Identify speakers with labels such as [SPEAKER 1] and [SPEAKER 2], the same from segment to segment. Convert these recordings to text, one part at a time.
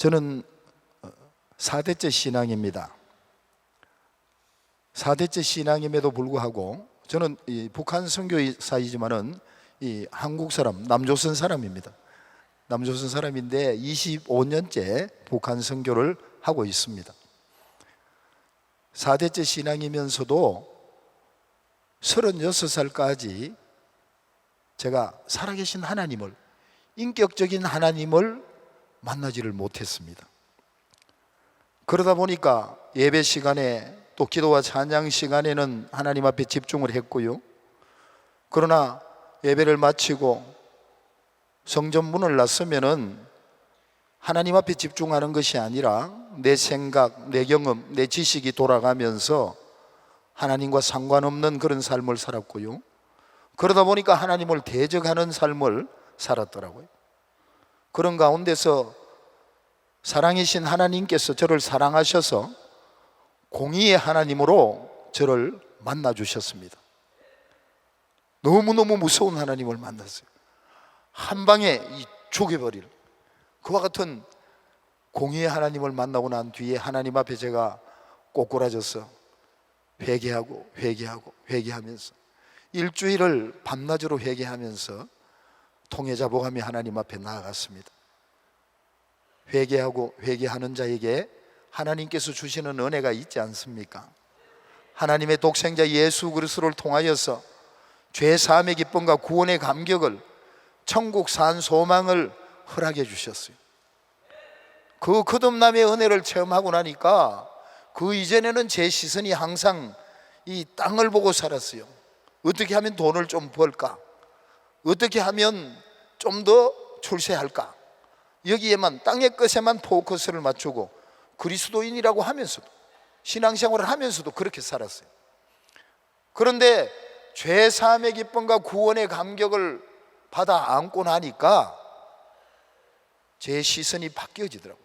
[SPEAKER 1] 저는 4대째 신앙입니다. 4대째 신앙임에도 불구하고 저는 북한 선교사이지만은 한국 사람, 남조선 사람입니다. 남조선 사람인데 25년째 북한 선교를 하고 있습니다. 4대째 신앙이면서도 36살까지 제가 살아계신 하나님을, 인격적인 하나님을 만나지를 못했습니다. 그러다 보니까 예배 시간에 또 기도와 찬양 시간에는 하나님 앞에 집중을 했고요. 그러나 예배를 마치고 성전 문을 나서면은 하나님 앞에 집중하는 것이 아니라 내 생각, 내 경험, 내 지식이 돌아가면서 하나님과 상관없는 그런 삶을 살았고요. 그러다 보니까 하나님을 대적하는 삶을 살았더라고요. 그런 가운데서 사랑이신 하나님께서 저를 사랑하셔서 공의의 하나님으로 저를 만나 주셨습니다. 너무너무 무서운 하나님을 만났어요. 한 방에 죽여버릴 그와 같은 공의의 하나님을 만나고 난 뒤에 하나님 앞에 제가 꼬꾸라져서 회개하면서 일주일을 밤낮으로 회개하면서 통해자복하며 하나님 앞에 나아갔습니다. 회개하는 자에게 하나님께서 주시는 은혜가 있지 않습니까? 하나님의 독생자 예수 그리스도를 통하여서 죄 사함의 기쁨과 구원의 감격을, 천국 산 소망을 허락해 주셨어요. 그 거듭남의 은혜를 체험하고 나니까 그 이전에는 제 시선이 항상 이 땅을 보고 살았어요. 어떻게 하면 돈을 좀 벌까? 어떻게 하면 좀 더 출세할까? 여기에만, 땅의 것에만 포커스를 맞추고 그리스도인이라고 하면서도, 신앙생활을 하면서도 그렇게 살았어요. 그런데 죄 사함의 기쁨과 구원의 감격을 받아 안고 나니까 제 시선이 바뀌어지더라고요.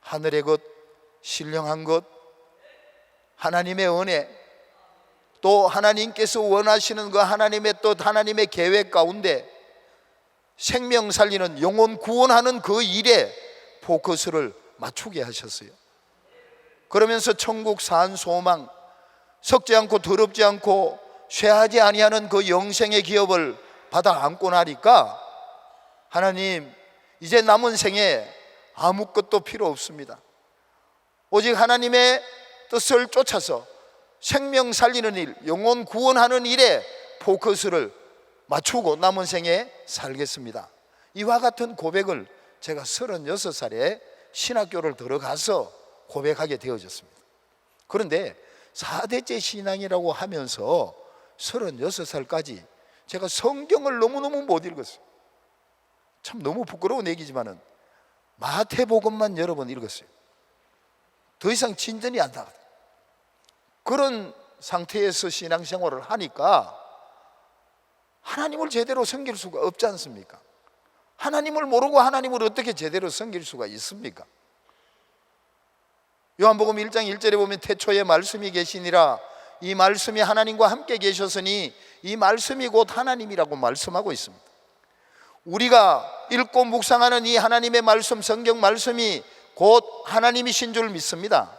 [SPEAKER 1] 하늘의 것, 신령한 것, 하나님의 은혜, 또 하나님께서 원하시는 그 하나님의 뜻, 하나님의 계획 가운데 생명 살리는, 영혼 구원하는 그 일에 포커스를 맞추게 하셨어요. 그러면서 천국 산 소망, 썩지 않고 더럽지 않고 쇠하지 아니하는 그 영생의 기업을 받아 안고 나니까 하나님, 이제 남은 생에 아무것도 필요 없습니다. 오직 하나님의 뜻을 쫓아서 생명 살리는 일, 영혼 구원하는 일에 포커스를 맞추고 남은 생에 살겠습니다. 이와 같은 고백을 제가 36살에 신학교를 들어가서 고백하게 되어졌습니다. 그런데 4대째 신앙이라고 하면서 36살까지 제가 성경을 너무너무 못 읽었어요. 참 너무 부끄러운 얘기지만은 마태복음만 여러 번 읽었어요. 더 이상 진전이 안 나거든요. 그런 상태에서 신앙생활을 하니까 하나님을 제대로 섬길 수가 없지 않습니까? 하나님을 모르고 하나님을 어떻게 제대로 섬길 수가 있습니까? 요한복음 1장 1절에 보면 태초에 말씀이 계시니라, 이 말씀이 하나님과 함께 계셨으니 이 말씀이 곧 하나님이라고 말씀하고 있습니다. 우리가 읽고 묵상하는 이 하나님의 말씀, 성경 말씀이 곧 하나님이신 줄 믿습니다.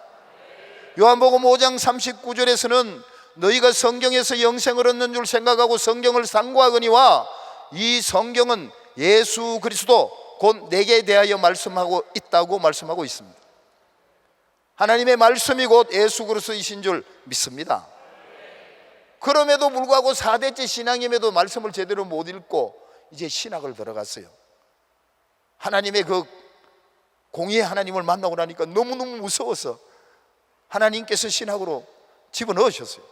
[SPEAKER 1] 요한복음 5장 39절에서는 너희가 성경에서 영생을 얻는 줄 생각하고 성경을 상고하거니와 이 성경은 예수 그리스도 곧 내게 대하여 말씀하고 있다고 말씀하고 있습니다. 하나님의 말씀이 곧 예수 그리스도이신 줄 믿습니다. 그럼에도 불구하고 4대째 신앙임에도 말씀을 제대로 못 읽고 이제 신학을 들어갔어요. 하나님의 그 공의의 하나님을 만나고 나니까 너무너무 무서워서 하나님께서 신학으로 집어넣으셨어요.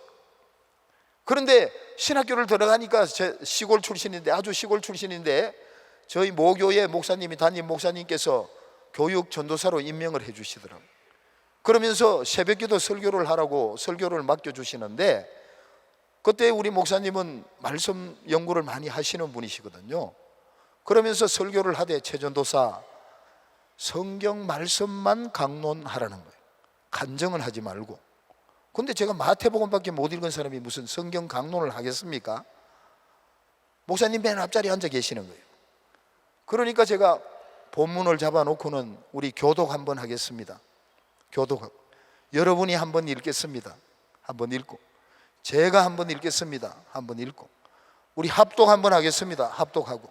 [SPEAKER 1] 그런데 신학교를 들어가니까 제 시골 출신인데, 아주 시골 출신인데 저희 모교의 목사님이, 담임 목사님께서 교육 전도사로 임명을 해 주시더라고요. 그러면서 새벽기도 설교를 하라고 설교를 맡겨주시는데, 그때 우리 목사님은 말씀 연구를 많이 하시는 분이시거든요. 그러면서 설교를 하되 최전도사, 성경 말씀만 강론하라는 거예요. 간증은 하지 말고. 근데 제가 마태복음밖에 못 읽은 사람이 무슨 성경 강론을 하겠습니까? 목사님 맨 앞자리에 앉아 계시는 거예요. 그러니까 제가 본문을 잡아놓고는 우리 교독 한번 하겠습니다. 교독. 여러분이 한번 읽겠습니다. 한번 읽고, 제가 한번 읽겠습니다. 한번 읽고, 우리 합독 한번 하겠습니다. 합독하고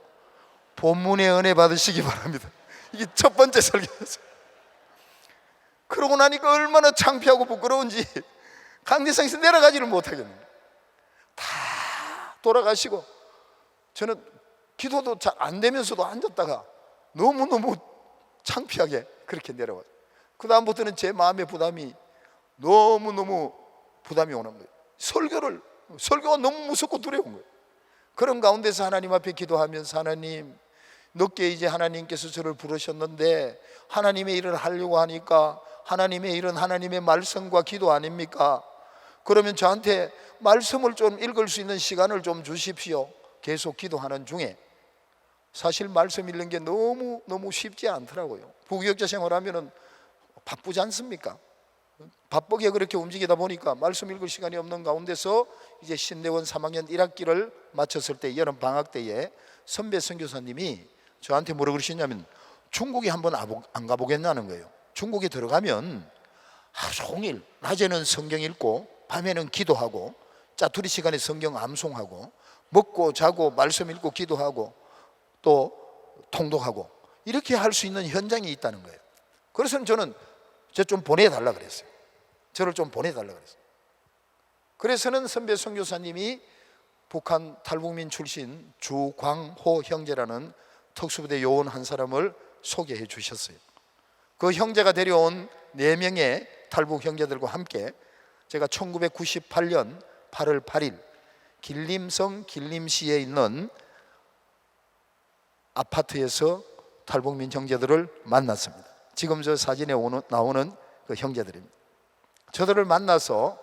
[SPEAKER 1] 본문의 은혜 받으시기 바랍니다. 이게 첫 번째 설교였어요. 그러고 나니까 얼마나 창피하고 부끄러운지 강대상에서 내려가지를 못하겠네요. 다 돌아가시고 저는 기도도 잘 안 되면서도 앉았다가 너무너무 창피하게 그렇게 내려와요. 그 다음부터는 제 마음의 부담이 너무너무 부담이 오는 거예요. 설교가 너무 무섭고 두려운 거예요. 그런 가운데서 하나님 앞에 기도하면서, 하나님, 늦게 이제 하나님께서 저를 부르셨는데 하나님의 일을 하려고 하니까 하나님의 일은 하나님의 말씀과 기도 아닙니까? 그러면 저한테 말씀을 좀 읽을 수 있는 시간을 좀 주십시오. 계속 기도하는 중에 사실 말씀 읽는 게 너무 쉽지 않더라고요. 부교육자 생활하면 바쁘지 않습니까? 바쁘게 그렇게 움직이다 보니까 말씀 읽을 시간이 없는 가운데서 이제 신대원 3학년 1학기를 마쳤을 때, 여름 방학 때에 선배 선교사님이 저한테 뭐라 그러시냐면 중국에 한번 안 가보겠냐는 거예요. 중국에 들어가면 하루 종일 낮에는 성경 읽고 밤에는 기도하고 짜투리 시간에 성경 암송하고 먹고 자고 말씀 읽고 기도하고 또 통독하고 이렇게 할 수 있는 현장이 있다는 거예요. 그래서 저는 좀 보내달라 그랬어요. 저를 좀 보내달라 그랬어요. 그래서는 선배 선교사님이 북한 탈북민 출신 주광호 형제라는 특수부대 요원 한 사람을 소개해 주셨어요. 그 형제가 데려온 4명의 탈북 형제들과 함께 제가 1998년 8월 8일 길림성 길림시에 있는 아파트에서 탈북민 형제들을 만났습니다. 지금 저 사진에 나오는 그 형제들입니다. 저들을 만나서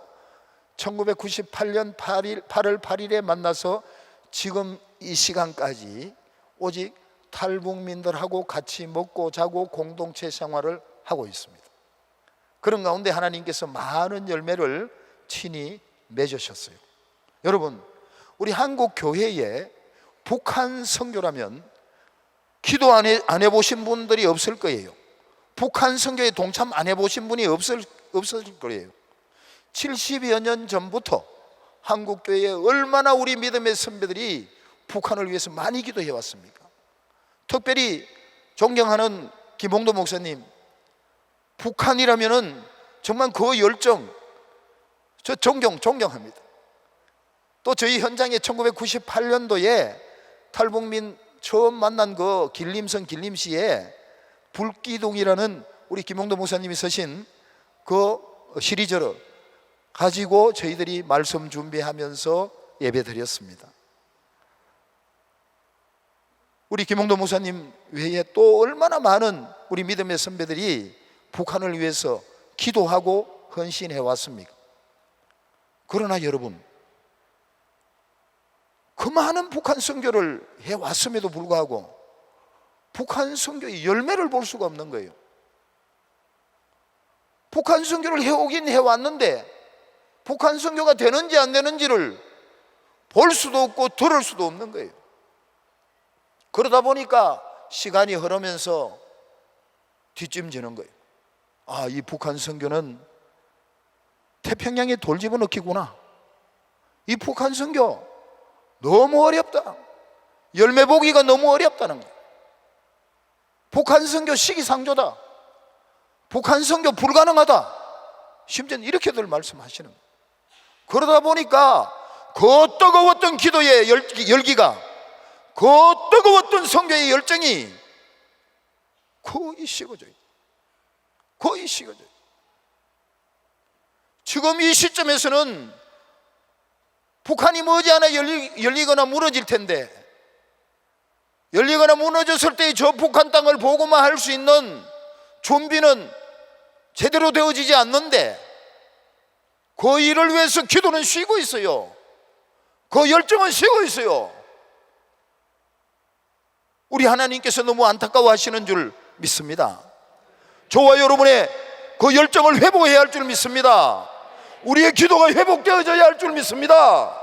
[SPEAKER 1] 1998년 8월 8일에 만나서 지금 이 시간까지 오직 탈북민들하고 같이 먹고 자고 공동체 생활을 하고 있습니다. 그런 가운데 하나님께서 많은 열매를 친히 맺으셨어요. 여러분, 우리 한국 교회에 북한 선교라면 기도 안 해보신 분들이 없을 거예요. 북한 선교에 동참 안 해보신 분이 없을 거예요. 70여 년 전부터 한국 교회에 얼마나 우리 믿음의 선배들이 북한을 위해서 많이 기도해 왔습니까? 특별히 존경하는 김홍도 목사님, 북한이라면은 정말 그 열정, 저 존경합니다. 또 저희 현장에 1998년도에 탈북민 처음 만난 그 길림성 길림시에 불기둥이라는 우리 김홍도 목사님이 서신 그 시리즈를 가지고 저희들이 말씀 준비하면서 예배 드렸습니다. 우리 김홍도 목사님 외에 또 얼마나 많은 우리 믿음의 선배들이 북한을 위해서 기도하고 헌신해 왔습니까? 그러나 여러분, 그 많은 북한 선교를 해왔음에도 불구하고 북한 선교의 열매를 볼 수가 없는 거예요. 북한 선교를 해오긴 해왔는데 북한 선교가 되는지 안 되는지를 볼 수도 없고 들을 수도 없는 거예요. 그러다 보니까 시간이 흐르면서 뒷짐지는 거예요. 아, 이 북한 선교는 태평양에 돌 집어넣기구나. 이 북한 선교 너무 어렵다. 열매 보기가 너무 어렵다는 거예요. 북한 선교 시기상조다. 북한 선교 불가능하다. 심지어는 이렇게들 말씀하시는 거예요. 그러다 보니까 그 뜨거웠던 기도의 열기가, 그 뜨거웠던 선교의 열정이 거의 식어져요. 거의 식어져요. 지금 이 시점에서는 북한이 머지않아 열리거나 무너질 텐데, 열리거나 무너졌을 때 저 북한 땅을 보고만 할 수 있는 준비는 제대로 되어지지 않는데 그 일을 위해서 기도는 쉬고 있어요. 그 열정은 쉬고 있어요. 우리 하나님께서 너무 안타까워하시는 줄 믿습니다. 저와 여러분의 그 열정을 회복해야 할 줄 믿습니다. 우리의 기도가 회복되어져야 할 줄 믿습니다.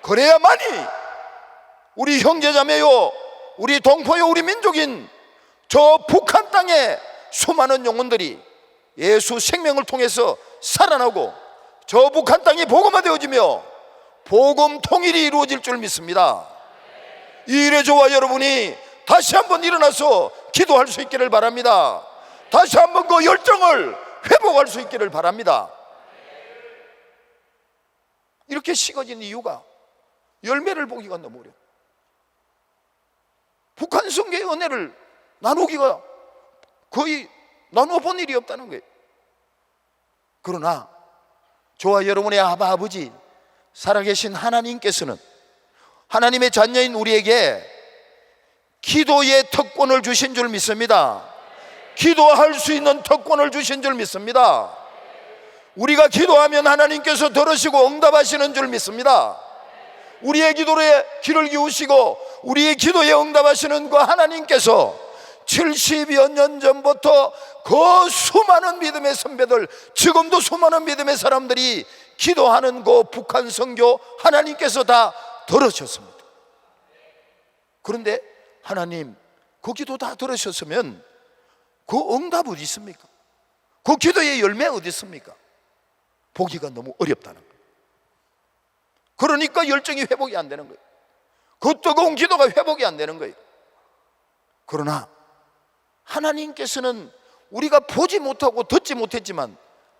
[SPEAKER 1] 그래야만이 우리 형제자매요, 우리 동포요, 우리 민족인 저 북한 땅에 수많은 영혼들이 예수 생명을 통해서 살아나고 저 북한 땅이 복음화되어지며 복음 통일이 이루어질 줄 믿습니다. 이 일에 저와 여러분이 다시 한번 일어나서 기도할 수 있기를 바랍니다. 다시 한번 그 열정을 회복할 수 있기를 바랍니다. 이렇게 식어진 이유가 열매를 보기가 너무 어려워. 북한 성교의 은혜를 나누기가 거의 나누어 본 일이 없다는 거예요. 그러나 저와 여러분의 아버지 살아계신 하나님께서는 하나님의 자녀인 우리에게 기도의 특권을 주신 줄 믿습니다. 기도할 수 있는 특권을 주신 줄 믿습니다. 우리가 기도하면 하나님께서 들으시고 응답하시는 줄 믿습니다. 우리의 기도에 귀를 기우시고 우리의 기도에 응답하시는 그 하나님께서 70여 년 전부터 그 수많은 믿음의 선배들, 지금도 수많은 믿음의 사람들이 기도하는 그 북한 선교 하나님께서 다 들으셨습니다. 그런데 하나님, 그 기도 다 들으셨으면 그 응답 어디 있습니까? 그 기도의 열매 어디 있습니까? 보기가 너무 어렵다는 거예요. 그러니까 열정이 회복이 안 되는 거예요. 그 뜨거운 기도가 회복이 안 되는 거예요. 그러나 하나님께서는 우리가 보지 못하고 듣지 못했지만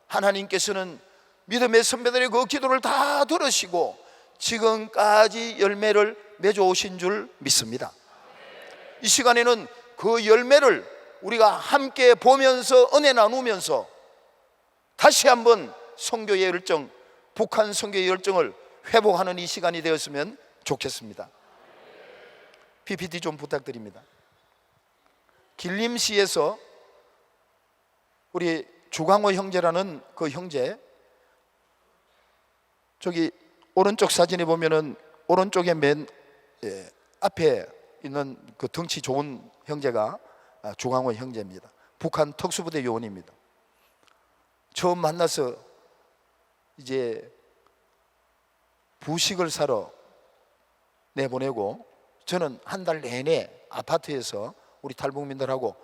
[SPEAKER 1] 하나님께서는 믿음의 선배들의 그 기도를 다 들으시고 지금까지 열매를 맺어오신 줄 믿습니다. 이 시간에는 그 열매를 우리가 함께 보면서 은혜 나누면서 다시 한번 선교의 열정, 북한 선교의 열정을 회복하는 이 시간이 되었으면 좋겠습니다. PPT 좀 부탁드립니다. 길림시에서 우리 주광호 형제라는 그 형제, 저기 오른쪽 사진에 보면은 오른쪽에 맨 앞에 있는 그 덩치 좋은 형제가 주광호 형제입니다. 북한 특수부대 요원입니다. 처음 만나서 이제 부식을 사러 내보내고 저는 한 달 내내 아파트에서 우리 탈북민들하고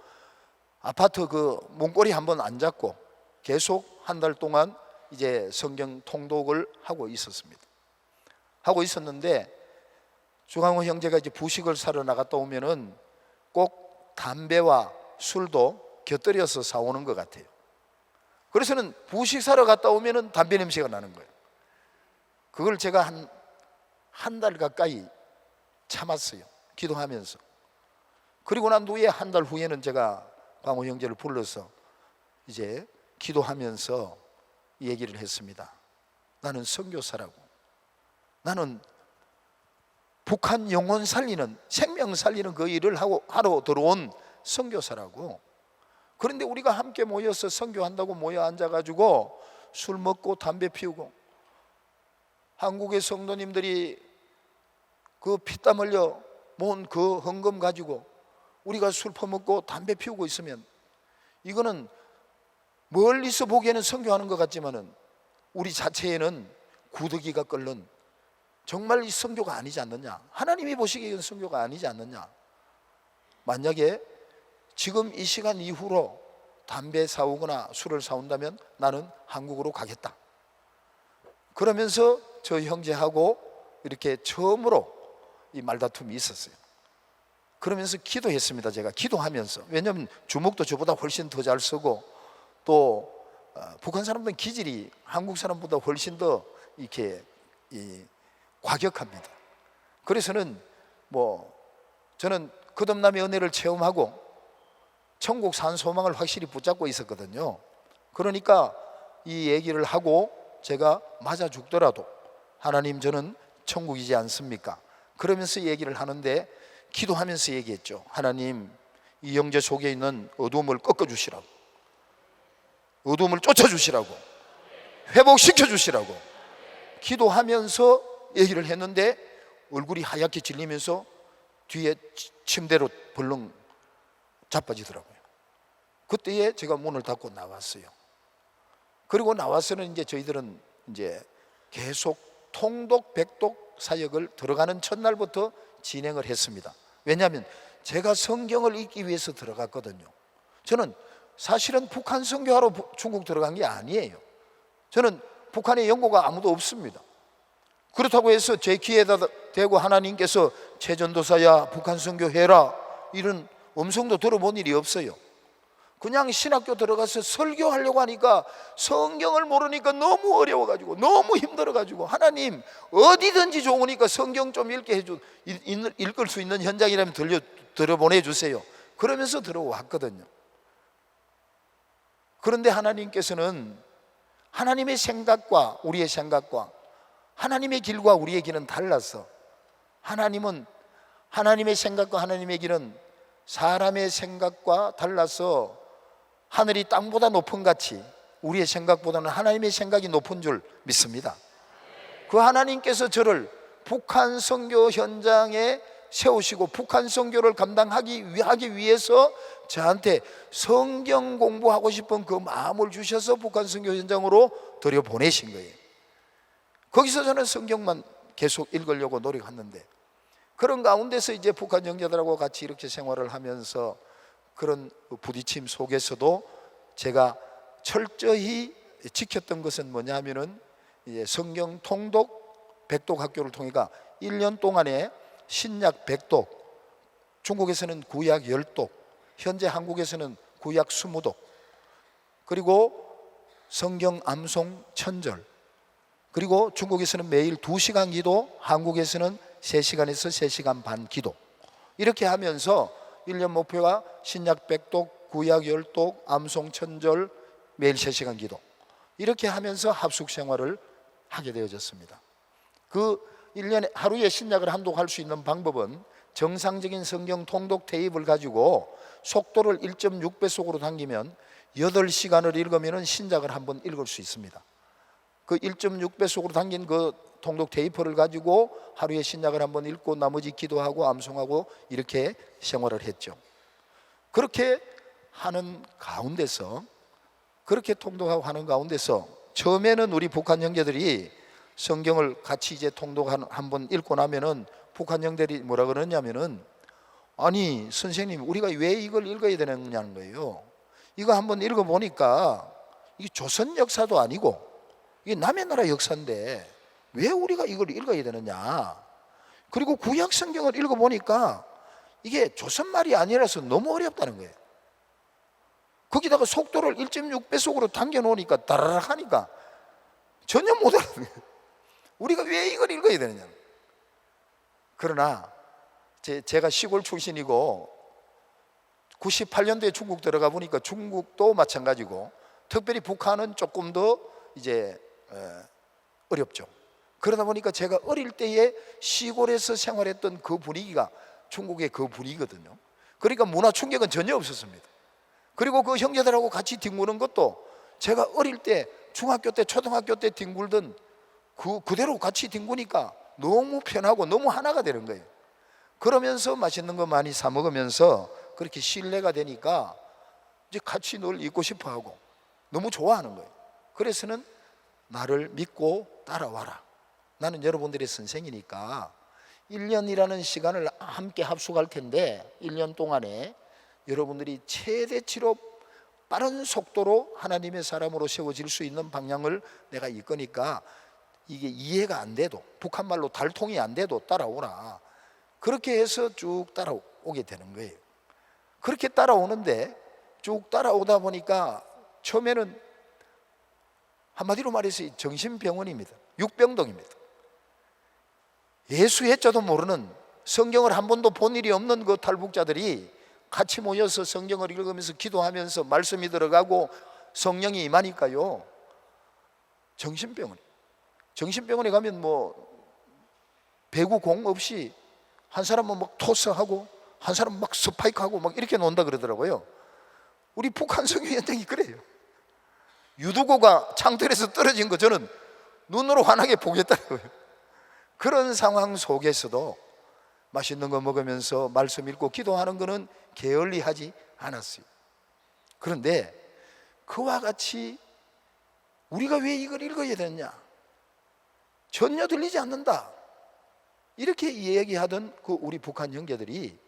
[SPEAKER 1] 아파트 그 문고리 한번 안 잡고 계속 한 달 동안 이제 성경 통독을 하고 있었습니다. 하고 있었는데 주광호 형제가 이제 부식을 사러 나갔다 오면은 꼭 담배와 술도 곁들여서 사오는 것 같아요. 그래서는 부식 사러 갔다 오면은 담배 냄새가 나는 거예요. 그걸 제가 한 달 가까이 참았어요. 기도하면서. 그리고 난 후에 한 달 후에는 제가 광호 형제를 불러서 이제 기도하면서 얘기를 했습니다. 나는 선교사라고. 나는 북한 영혼 살리는, 생명 살리는 그 일을 하러 들어온 선교사라고. 그런데 우리가 함께 모여서 선교한다고 모여 앉아가지고 술 먹고 담배 피우고 한국의 성도님들이 그 피땀 흘려 모은 그 헌금 가지고 우리가 술 퍼먹고 담배 피우고 있으면 이거는 멀리서 보기에는 선교하는 것 같지만은 우리 자체에는 구더기가 끓는 정말 이 선교가 아니지 않느냐. 하나님이 보시기에는 선교가 아니지 않느냐. 만약에 지금 이 시간 이후로 담배 사오거나 술을 사온다면 나는 한국으로 가겠다. 그러면서 저 형제하고 이렇게 처음으로 이 말다툼이 있었어요. 그러면서 기도했습니다. 제가 기도하면서. 왜냐하면 주먹도 저보다 훨씬 더 잘 쓰고 또 북한 사람들은 기질이 한국 사람보다 훨씬 더 이렇게 과격합니다. 그래서는 저는 거듭남의 은혜를 체험하고 천국 산 소망을 확실히 붙잡고 있었거든요. 그러니까 이 얘기를 하고 제가 맞아 죽더라도 하나님 저는 천국이지 않습니까? 그러면서 얘기를 하는데 기도하면서 얘기했죠. 하나님 이 형제 속에 있는 어두움을 꺾어주시라고, 어두움을 쫓아주시라고, 회복시켜주시라고 기도하면서 얘기를 했는데 얼굴이 하얗게 질리면서 뒤에 침대로 벌렁 자빠지더라고요. 그때에 제가 문을 닫고 나왔어요. 그리고 나와서는 이제 저희들은 이제 계속 통독, 백독 사역을 들어가는 첫날부터 진행을 했습니다. 왜냐하면 제가 성경을 읽기 위해서 들어갔거든요. 저는 사실은 북한 선교하러 중국 들어간 게 아니에요. 저는 북한에 연고가 아무도 없습니다. 그렇다고 해서 제 귀에다 대고 하나님께서 최전도사야 북한 선교해라 이런 음성도 들어본 일이 없어요. 그냥 신학교 들어가서 설교하려고 하니까 성경을 모르니까 너무 어려워가지고 너무 힘들어가지고, 하나님 어디든지 좋으니까 성경 좀 읽을 수 있는 현장이라면 들어보내주세요. 그러면서 들어왔거든요. 그런데 하나님께서는 하나님의 생각과 우리의 생각과 하나님의 길과 우리의 길은 달라서, 하나님은 하나님의 생각과 하나님의 길은 사람의 생각과 달라서 하늘이 땅보다 높은 같이 우리의 생각보다는 하나님의 생각이 높은 줄 믿습니다. 그 하나님께서 저를 북한 선교 현장에 세우시고 북한 선교를 감당하기 위해서 저한테 성경 공부하고 싶은 그 마음을 주셔서 북한 선교 현장으로 들여보내신 거예요. 거기서 저는 성경만 계속 읽으려고 노력했는데, 그런 가운데서 이제 북한 형제들하고 같이 이렇게 생활을 하면서 그런 부딪힘 속에서도 제가 철저히 지켰던 것은 뭐냐면은 이제 성경 통독 백독 학교를 통해가 1년 동안에 신약 백독, 중국에서는 구약 10독, 현재 한국에서는 구약 20독, 그리고 성경 암송 1000절, 그리고 중국에서는 매일 2시간 기도, 한국에서는 3시간에서 3시간 반 기도, 이렇게 하면서 1년 목표가 신약 백독, 구약 10독, 암송 1000절, 매일 3시간 기도, 이렇게 하면서 합숙 생활을 하게 되어졌습니다. 그 1년에 하루에 신약을 한 독할 수 있는 방법은 정상적인 성경 통독 테이프를 가지고 속도를 1.6배속으로 당기면 8시간을 읽으면 신약을 한번 읽을 수 있습니다. 그 1.6배속으로 당긴 그 통독 테이프를 가지고 하루에 신약을 한번 읽고 나머지 기도하고 암송하고 이렇게 생활을 했죠. 그렇게 하는 가운데서, 그렇게 통독하고 하는 가운데서 처음에는 우리 북한 형제들이 성경을 같이 이제 통독 한번 읽고 나면은 북한 형제들이 뭐라 그러냐면은, 아니 선생님 우리가 왜 이걸 읽어야 되느냐는 거예요. 이거 한번 읽어보니까 이게 조선 역사도 아니고 이게 남의 나라 역사인데 왜 우리가 이걸 읽어야 되느냐. 그리고 구약 성경을 읽어보니까 이게 조선말이 아니라서 너무 어렵다는 거예요. 거기다가 속도를 1.6배속으로 당겨놓으니까 따라락 하니까 전혀 못 알아듣는 거예요. 우리가 왜 이걸 읽어야 되느냐. 그러나 제가 시골 출신이고 98년도에 중국 들어가 보니까 중국도 마찬가지고 특별히 북한은 조금 더 이제 어렵죠. 그러다 보니까 제가 어릴 때에 시골에서 생활했던 그 분위기가 중국의 그 분위기거든요. 그러니까 문화 충격은 전혀 없었습니다. 그리고 그 형제들하고 같이 뒹구는 것도 제가 어릴 때 중학교 때 초등학교 때 뒹굴던 그대로 같이 뒹구니까 너무 편하고 너무 하나가 되는 거예요. 그러면서 맛있는 거 많이 사 먹으면서 그렇게 신뢰가 되니까 이제 같이 늘 있고 싶어 하고 너무 좋아하는 거예요. 그래서는 나를 믿고 따라와라. 나는 여러분들의 선생이니까 1년이라는 시간을 함께 합숙할 텐데 1년 동안에 여러분들이 최대치로 빠른 속도로 하나님의 사람으로 세워질 수 있는 방향을 내가 이끄니까 이게 이해가 안 돼도, 북한말로 달통이 안 돼도 따라오라. 그렇게 해서 쭉 따라오게 되는 거예요. 그렇게 따라오는데 쭉 따라오다 보니까 처음에는 한마디로 말해서 정신병원입니다. 육병동입니다. 예수 해자도 모르는, 성경을 한 번도 본 일이 없는 그 탈북자들이 같이 모여서 성경을 읽으면서 기도하면서 말씀이 들어가고 성령이 임하니까요, 정신병원에 가면 뭐 배구 공 없이 한 사람은 막 토스하고 한 사람은 막 스파이크하고 막 이렇게 논다 그러더라고요. 우리 북한 선교 현장이 그래요. 유두고가 창틀에서 떨어진 거 저는 눈으로 환하게 보겠다고요. 그런 상황 속에서도 맛있는 거 먹으면서 말씀 읽고 기도하는 거는 게을리하지 않았어요. 그런데 그와 같이 우리가 왜 이걸 읽어야 되느냐, 전혀 들리지 않는다, 이렇게 얘기하던 그 우리 북한 형제들이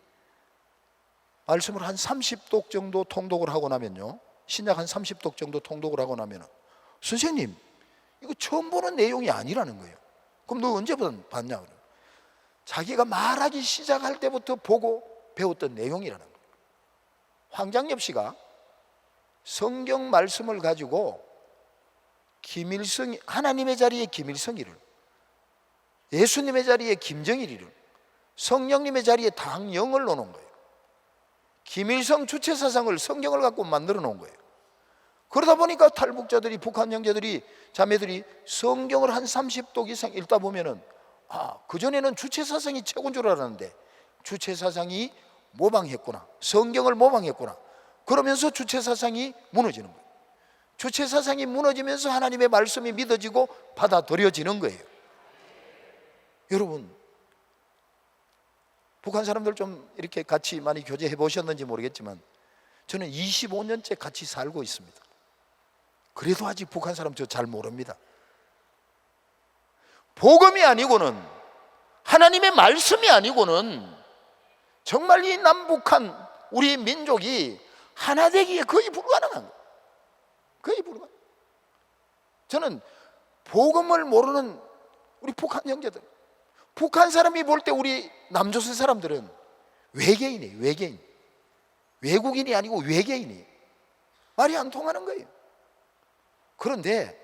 [SPEAKER 1] 말씀을 한 30독 정도 통독을 하고 나면요, 신약 한 30독 정도 통독을 하고 나면, 선생님 이거 처음 보는 내용이 아니라는 거예요. 그럼 너 언제 봤냐? 자기가 말하기 시작할 때부터 보고 배웠던 내용이라는 거예요. 황장엽 씨가 성경 말씀을 가지고 김일성, 하나님의 자리에 김일성이를, 예수님의 자리에 김정일이를, 성령님의 자리에 당영을 놓는 거예요. 김일성 주체사상을 성경을 갖고 만들어 놓은 거예요. 그러다 보니까 탈북자들이, 북한 형제들이, 자매들이 성경을 한 30독 이상 읽다 보면은, 그전에는 주체사상이 최고인 줄 알았는데 주체사상이 모방했구나, 성경을 모방했구나, 그러면서 주체사상이 무너지는 거예요. 주체사상이 무너지면서 하나님의 말씀이 믿어지고 받아들여지는 거예요. 여러분, 북한 사람들 좀 이렇게 같이 많이 교제해 보셨는지 모르겠지만 저는 25년째 같이 살고 있습니다. 그래도 아직 북한 사람 저 잘 모릅니다. 복음이 아니고는, 하나님의 말씀이 아니고는 정말 이 남북한 우리 민족이 하나 되기에 거의 불가능한 거예요. 거의 불가능. 저는 복음을 모르는 우리 북한 형제들, 북한 사람이 볼 때 우리 남조선 사람들은 외계인이에요. 외계인. 외국인이 아니고 외계인이에요. 말이 안 통하는 거예요. 그런데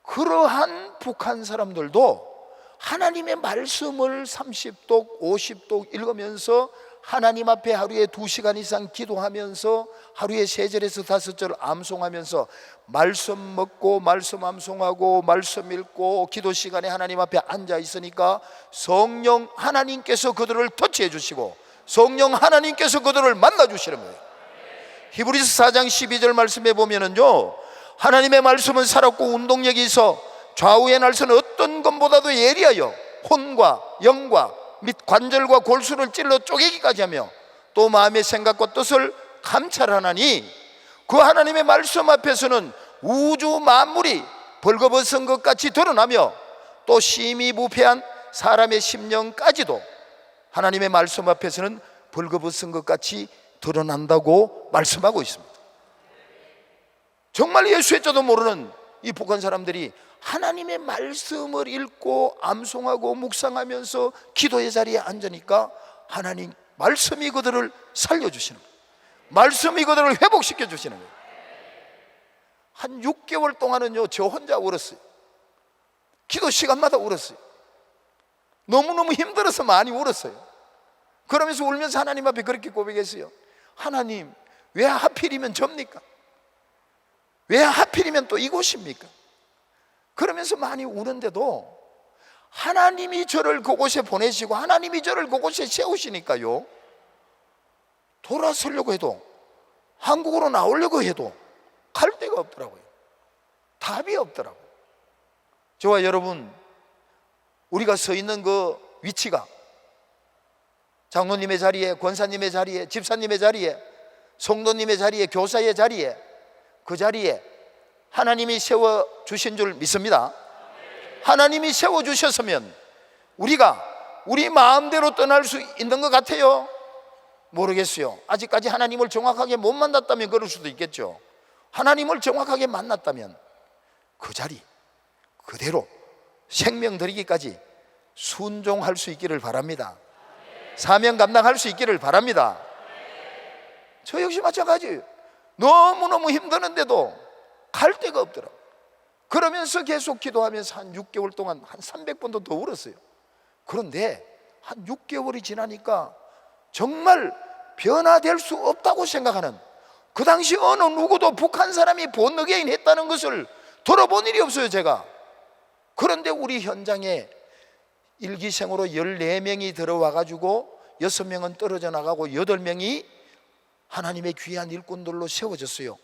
[SPEAKER 1] 그러한 북한 사람들도 하나님의 말씀을 30독, 50독 읽으면서 하나님 앞에 하루에 2시간 이상 기도하면서 하루에 3절에서 5절 암송하면서 말씀 먹고 말씀 암송하고 말씀 읽고 기도 시간에 하나님 앞에 앉아 있으니까 성령 하나님께서 그들을 터치해 주시고 성령 하나님께서 그들을 만나 주시는 거예요. 히브리서 4장 12절 말씀에 보면은요, 하나님의 말씀은 살았고 운동력이 있어 좌우의 날선 어떤 것보다도 예리하여 혼과 영과 및 관절과 골수를 찔러 쪼개기까지 하며 또 마음의 생각과 뜻을 감찰하나니 그 하나님의 말씀 앞에서는 우주 만물이 벌거벗은 것 같이 드러나며 또 심히 부패한 사람의 심령까지도 하나님의 말씀 앞에서는 벌거벗은 것 같이 드러난다고 말씀하고 있습니다. 정말 예수의 자도 모르는 이 북한 사람들이 하나님의 말씀을 읽고 암송하고 묵상하면서 기도의 자리에 앉으니까 하나님 말씀이 그들을 살려주시는 거예요. 말씀이 그들을 회복시켜 주시는 거예요. 한 6개월 동안은요, 저 혼자 울었어요. 기도 시간마다 울었어요. 너무너무 힘들어서 많이 울었어요. 그러면서 울면서 하나님 앞에 그렇게 고백했어요. 하나님, 왜 하필이면 접니까? 왜 하필이면 또 이곳입니까? 그러면서 많이 우는데도 하나님이 저를 그곳에 보내시고 하나님이 저를 그곳에 세우시니까요, 돌아서려고 해도 한국으로 나오려고 해도 갈 데가 없더라고요. 답이 없더라고요. 저와 여러분, 우리가 서 있는 그 위치가 장로님의 자리에, 권사님의 자리에, 집사님의 자리에, 성도님의 자리에, 교사의 자리에, 그 자리에 하나님이 세워주신 줄 믿습니다. 하나님이 세워주셨으면 우리가 우리 마음대로 떠날 수 있는 것 같아요? 모르겠어요. 아직까지 하나님을 정확하게 못 만났다면 그럴 수도 있겠죠. 하나님을 정확하게 만났다면 그 자리 그대로 생명 드리기까지 순종할 수 있기를 바랍니다. 사명 감당할 수 있기를 바랍니다. 저 역시 마찬가지예요. 너무너무 힘드는데도 갈 데가 없더라고요. 그러면서 계속 기도하면서 한 6개월 동안 한 300번도 더 울었어요. 그런데 한 6개월이 지나니까 정말 변화될 수 없다고 생각하는, 그 당시 어느 누구도 북한 사람이 본어게인 했다는 것을 들어본 일이 없어요, 제가. 그런데 우리 현장에 일기생으로 14명이 들어와 가지고 6명은 떨어져 나가고 8명이 하나님의 귀한 일꾼들로 세워졌어요.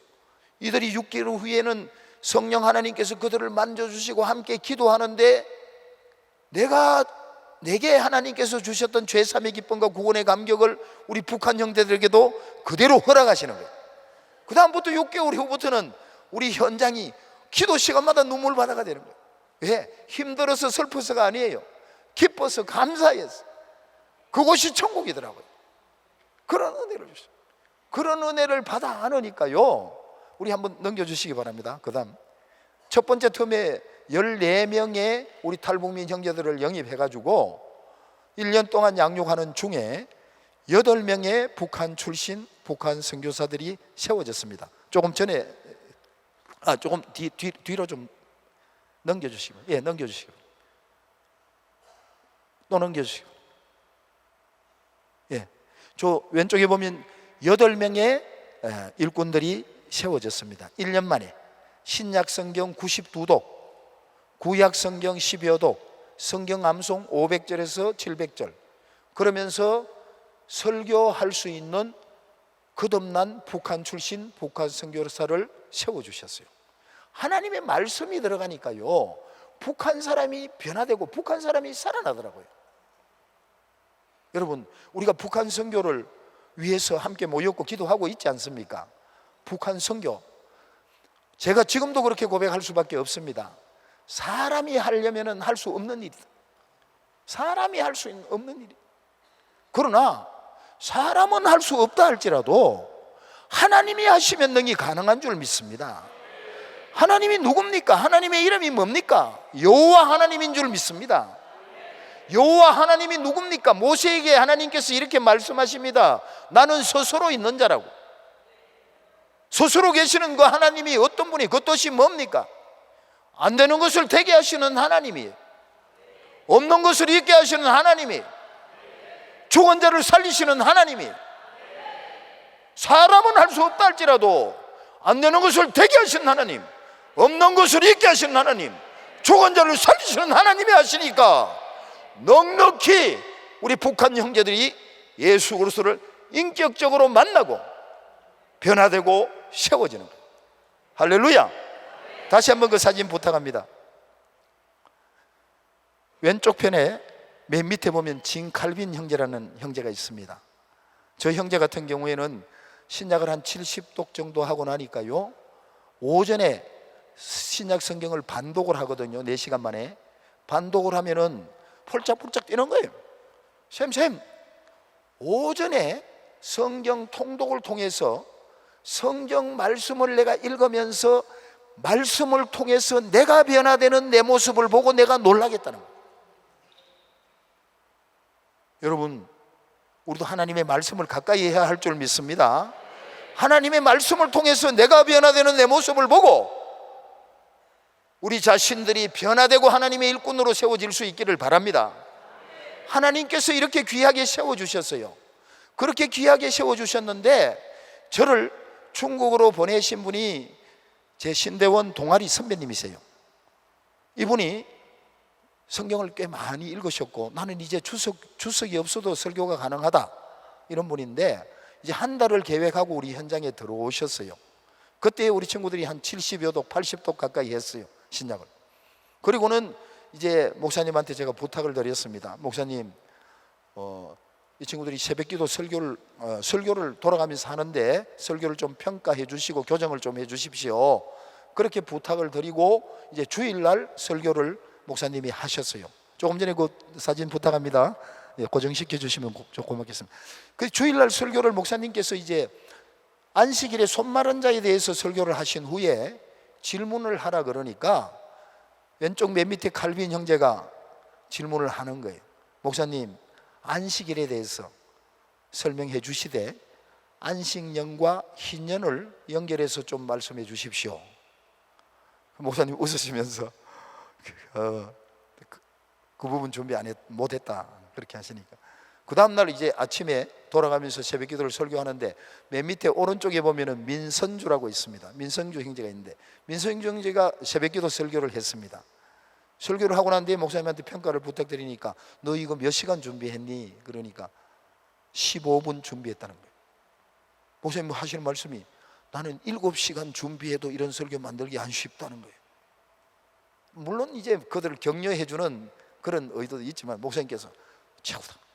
[SPEAKER 1] 이들이 6개월 후에는 성령 하나님께서 그들을 만져주시고 함께 기도하는데 내게 하나님께서 주셨던 죄사함의 기쁨과 구원의 감격을 우리 북한 형제들에게도 그대로 허락하시는 거예요. 그 다음부터 6개월 후부터는 우리 현장이 기도 시간마다 눈물바다가 되는 거예요. 왜? 힘들어서 슬퍼서가 아니에요. 기뻐서 감사해서. 그곳이 천국이더라고요. 그런 은혜를 주셨어요. 그런 은혜를 받아 안으니까요, 우리 한번 넘겨주시기 바랍니다. 그 다음 첫 번째 텀에 14명의 우리 탈북민 형제들을 영입해가지고 1년 동안 양육하는 중에 8명의 북한 출신 북한 선교사들이 세워졌습니다. 조금 전에 조금 뒤로 좀 넘겨주시고, 예, 넘겨주시고, 또 넘겨주시고, 예, 저 왼쪽에 보면 8명의 일꾼들이 세워졌습니다. 1년 만에 신약 성경 92독, 구약 성경 10여 독, 성경 암송 500절에서 700절, 그러면서 설교할 수 있는 거듭난 북한 출신 북한 선교사를 세워주셨어요. 하나님의 말씀이 들어가니까요, 북한 사람이 변화되고 북한 사람이 살아나더라고요. 여러분, 우리가 북한 선교를 위해서 함께 모였고 기도하고 있지 않습니까? 북한 선교, 제가 지금도 그렇게 고백할 수밖에 없습니다. 사람이 하려면 할 수 없는 일이다. 사람이 할 수 없는 일이다. 그러나 사람은 할 수 없다 할지라도 하나님이 하시면 능히 가능한 줄 믿습니다. 하나님이 누굽니까? 하나님의 이름이 뭡니까? 여호와 하나님인 줄 믿습니다. 여호와 하나님이 누굽니까? 모세에게 하나님께서 이렇게 말씀하십니다. 나는 스스로 있는 자라고. 스스로 계시는 그 하나님이 어떤 분이, 그 뜻이 뭡니까? 안 되는 것을 되게 하시는 하나님이에요. 없는 것을 있게 하시는 하나님이, 죽은 자를 살리시는 하나님이, 사람은 할 수 없다 할지라도 안 되는 것을 되게 하시는 하나님, 없는 것을 있게 하시는 하나님, 죽은 자를 살리시는 하나님이 하시니까 넉넉히 우리 북한 형제들이 예수 그리스도를 인격적으로 만나고 변화되고 세워지는 거예요. 할렐루야. 다시 한번 그 사진 부탁합니다. 왼쪽 편에 맨 밑에 보면 진 칼빈 형제라는 형제가 있습니다. 저 형제 같은 경우에는 신약을 한 70독 정도 하고 나니까요, 오전에 신약 성경을 반독을 하거든요. 4시간 만에 반독을 하면은 폴짝폴짝 뛰는 거예요. 쌤, 오전에 성경 통독을 통해서 성경 말씀을 내가 읽으면서 말씀을 통해서 내가 변화되는 내 모습을 보고 내가 놀라겠다는 거예요. 여러분, 우리도 하나님의 말씀을 가까이 해야 할 줄 믿습니다. 하나님의 말씀을 통해서 내가 변화되는 내 모습을 보고 우리 자신들이 변화되고 하나님의 일꾼으로 세워질 수 있기를 바랍니다. 하나님께서 이렇게 귀하게 세워주셨어요. 그렇게 귀하게 세워주셨는데 저를 중국으로 보내신 분이 제 신대원 동아리 선배님이세요. 이분이 성경을 꽤 많이 읽으셨고 나는 이제 주석이 없어도 설교가 가능하다, 이런 분인데 이제 한 달을 계획하고 우리 현장에 들어오셨어요. 그때 우리 친구들이 한 70여 독, 80독 가까이 했어요, 신약을. 그리고는 이제 목사님한테 제가 부탁을 드렸습니다. 목사님, 이 친구들이 새벽기도 설교를 돌아가면서 하는데 설교를 좀 평가해 주시고 교정을 좀 해 주십시오. 그렇게 부탁을 드리고 이제 주일날 설교를 목사님이 하셨어요. 조금 전에 그 사진 부탁합니다. 고정시켜 주시면 좀 고맙겠습니다. 그 주일날 설교를 목사님께서 이제 안식일에 손 마른 자에 대해서 설교를 하신 후에 질문을 하라 그러니까 왼쪽 맨 밑에 칼빈 형제가 질문을 하는 거예요. 목사님, 안식일에 대해서 설명해 주시되 안식년과 희년을 연결해서 좀 말씀해 주십시오. 목사님 웃으시면서 그 부분 준비 못했다 그렇게 하시니까 그 다음날 이제 아침에 돌아가면서 새벽기도를 설교하는데 맨 밑에 오른쪽에 보면은 민선주라고 있습니다. 민선주 형제가 있는데 민선주 형제가 새벽기도 설교를 했습니다. 설교를 하고 난 뒤에 목사님한테 평가를 부탁드리니까 너 이거 몇 시간 준비했니? 그러니까 15분 준비했다는 거예요. 목사님 하시는 말씀이 나는 7시간 준비해도 이런 설교 만들기 안 쉽다는 거예요. 물론 이제 그들을 격려해주는 그런 의도도 있지만 목사님께서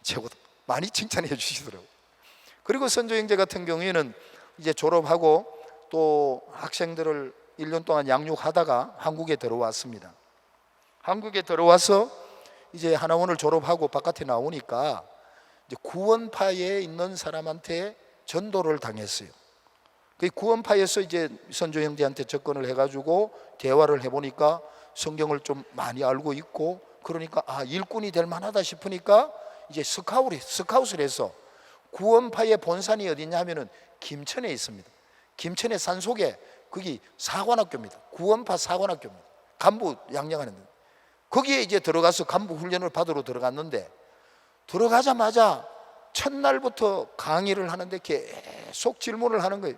[SPEAKER 1] 최고다 많이 칭찬해 주시더라고요. 그리고 선조 형제 같은 경우에는 이제 졸업하고 또 학생들을 1년 동안 양육하다가 한국에 들어왔습니다. 한국에 들어와서 이제 하나원을 졸업하고 바깥에 나오니까 이제 구원파에 있는 사람한테 전도를 당했어요. 그 구원파에서 이제 선조 형제한테 접근을 해가지고 대화를 해보니까 성경을 좀 많이 알고 있고, 그러니까 일꾼이 될 만하다 싶으니까 이제 스카웃을 해서, 구원파의 본산이 어디냐 하면은 김천에 있습니다. 김천의 산속에 거기 사관학교입니다. 구원파 사관학교입니다. 간부 양양하는 데. 거기에 이제 들어가서 간부 훈련을 받으러 들어갔는데, 들어가자마자 첫날부터 강의를 하는데 계속 질문을 하는 거예요.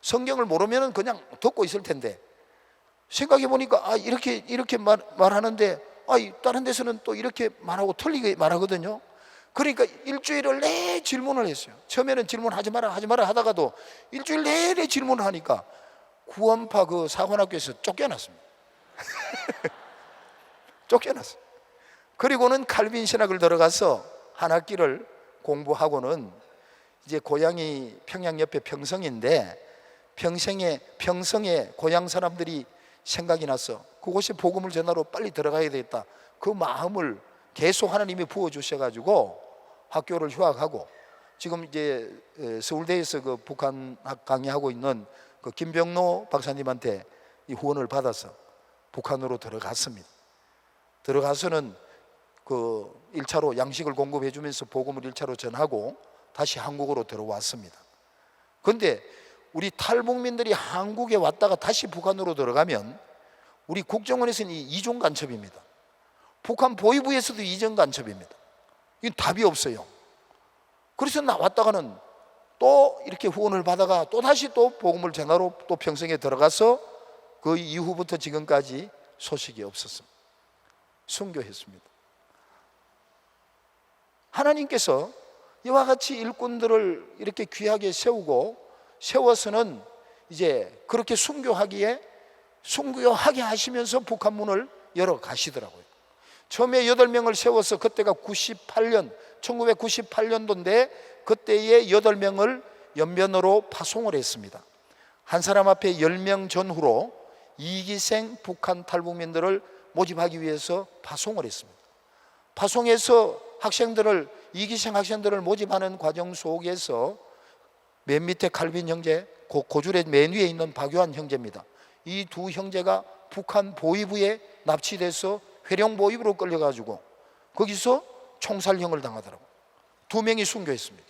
[SPEAKER 1] 성경을 모르면 그냥 듣고 있을 텐데, 생각해 보니까 이렇게 말하는데 다른 데서는 또 이렇게 말하고 틀리게 말하거든요. 그러니까 일주일을 내내 질문을 했어요. 처음에는 질문하지 마라 하다가도 일주일 내내 질문을 하니까 구원파 그 사관학교에서 쫓겨났습니다. 쫓겨났어요. 그리고는 칼빈 신학을 들어가서 한 학기를 공부하고는 이제 고향이 평양 옆에 평성인데, 평성에 고향 사람들이 생각이 나서 그곳에 복음을 전하러 빨리 들어가야 되겠다. 그 마음을 계속 하나님이 부어주셔가지고 학교를 휴학하고, 지금 이제 서울대에서 그 북한학 강의하고 있는 그 김병로 박사님한테 이 후원을 받아서 북한으로 들어갔습니다. 들어가서는 그 1차로 양식을 공급해 주면서 복음을 1차로 전하고 다시 한국으로 들어왔습니다. 그런데 우리 탈북민들이 한국에 왔다가 다시 북한으로 들어가면 우리 국정원에서는 이중 간첩입니다. 북한 보위부에서도 이중 간첩입니다. 이건 답이 없어요. 그래서 나왔다가는 또 이렇게 후원을 받아가 또 다시 또 복음을 전하러 또 평성에 들어가서 그 이후부터 지금까지 소식이 없었습니다. 순교했습니다. 하나님께서 이와 같이 일꾼들을 이렇게 귀하게 세워서는 이제 그렇게 순교하게 하시면서 북한 문을 열어 가시더라고요. 처음에 8명을 세워서, 그때가 1998년도인데 그때에 8명을 연변으로 파송을 했습니다. 한 사람 앞에 10명 전후로 2기생 북한 탈북민들을 모집하기 위해서 파송을 했습니다. 파송해서 2기생 학생들을 모집하는 과정 속에서 맨 밑에 칼빈 형제, 고줄의 맨 위에 있는 박요한 형제입니다. 이 두 형제가 북한 보위부에 납치돼서 회령 보위부로 끌려가지고 거기서 총살형을 당하더라고요. 2명이 순교했습니다.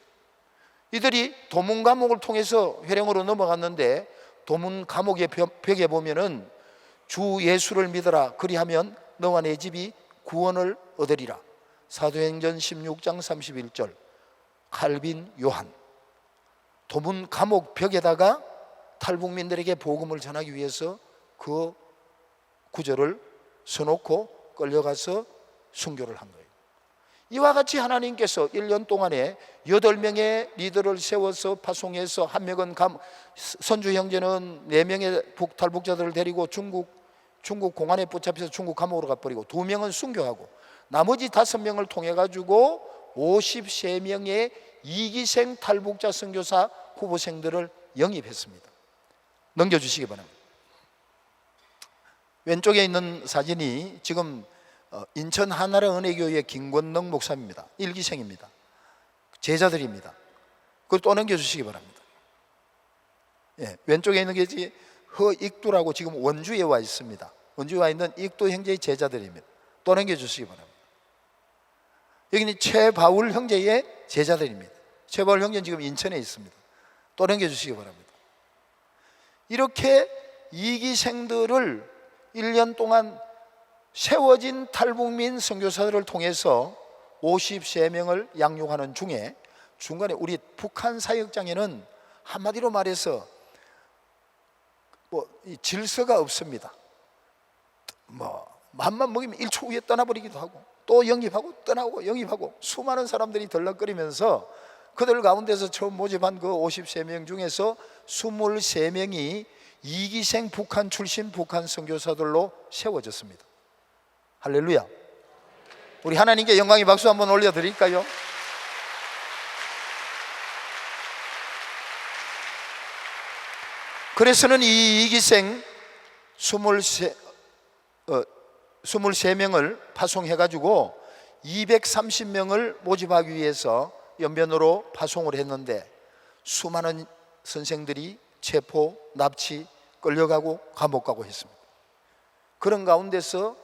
[SPEAKER 1] 이들이 도문 감옥을 통해서 회령으로 넘어갔는데, 도문 감옥의 벽에 보면은 주 예수를 믿어라, 그리하면 너와 내 집이 구원을 얻으리라. 사도행전 16장 31절. 칼빈 요한. 도문 감옥 벽에다가 탈북민들에게 복음을 전하기 위해서 그 구절을 써놓고 끌려가서 순교를 한 거예요. 이와 같이 하나님께서 1년 동안에 8명의 리더를 세워서 파송해서, 한 명은 선주 형제는 4명의 북탈북자들을 데리고 중국 공안에 붙잡혀서 중국 감옥으로 가버리고, 2명은 순교하고 나머지 5명을 통해 가지고 53명의 2기생 탈북자 선교사 후보생들을 영입했습니다. 넘겨주시기 바랍니다. 왼쪽에 있는 사진이 지금 인천 하나라 은혜교회 김권능 목사입니다. 1기생입니다. 제자들입니다. 그걸 또 넘겨주시기 바랍니다. 왼쪽에 있는 게 허익두라고 지금 원주에 와 있습니다. 원주에 와 있는 익두 형제의 제자들입니다. 또 넘겨주시기 바랍니다. 여기는 최바울 형제의 제자들입니다. 최바울 형제는 지금 인천에 있습니다. 또 넘겨주시기 바랍니다. 이렇게 2기생들을 1년 동안 세워진 탈북민 선교사들을 통해서 53명을 양육하는 중간에 우리 북한 사역장에는 한마디로 말해서 질서가 없습니다. 맘만 먹이면 1초 후에 떠나버리기도 하고, 또 영입하고 떠나고 영입하고, 수많은 사람들이 덜렁거리면서 그들 가운데서 처음 모집한 그 53명 중에서 23명이 2기생 북한 출신 북한 선교사들로 세워졌습니다. 할렐루야. 우리 하나님께 영광의 박수 한번 올려드릴까요? 그래서는 이 2기생 23명을 파송해가지고 230명을 모집하기 위해서 연변으로 파송을 했는데 수많은 선생들이 체포, 납치, 끌려가고 감옥 가고 했습니다. 그런 가운데서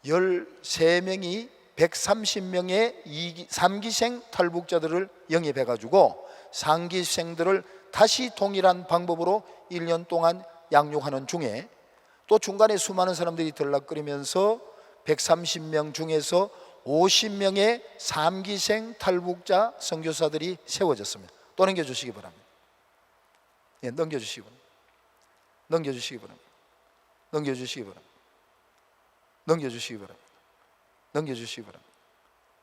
[SPEAKER 1] 13명이 130명의 3기생 탈북자들을 영입해가지고 3기생들을 다시 동일한 방법으로 1년 동안 양육하는 중에 또 중간에 수많은 사람들이 들락거리면서 130명 중에서 50명의 3기생 탈북자 선교사들이 세워졌습니다. 또 넘겨주시기 바랍니다. 예, 넘겨주시기 바랍니다. 넘겨주시기 바랍니다. 넘겨주시기 바랍니다. 넘겨주시기 바랍니다. 넘겨주시기 바랍니다.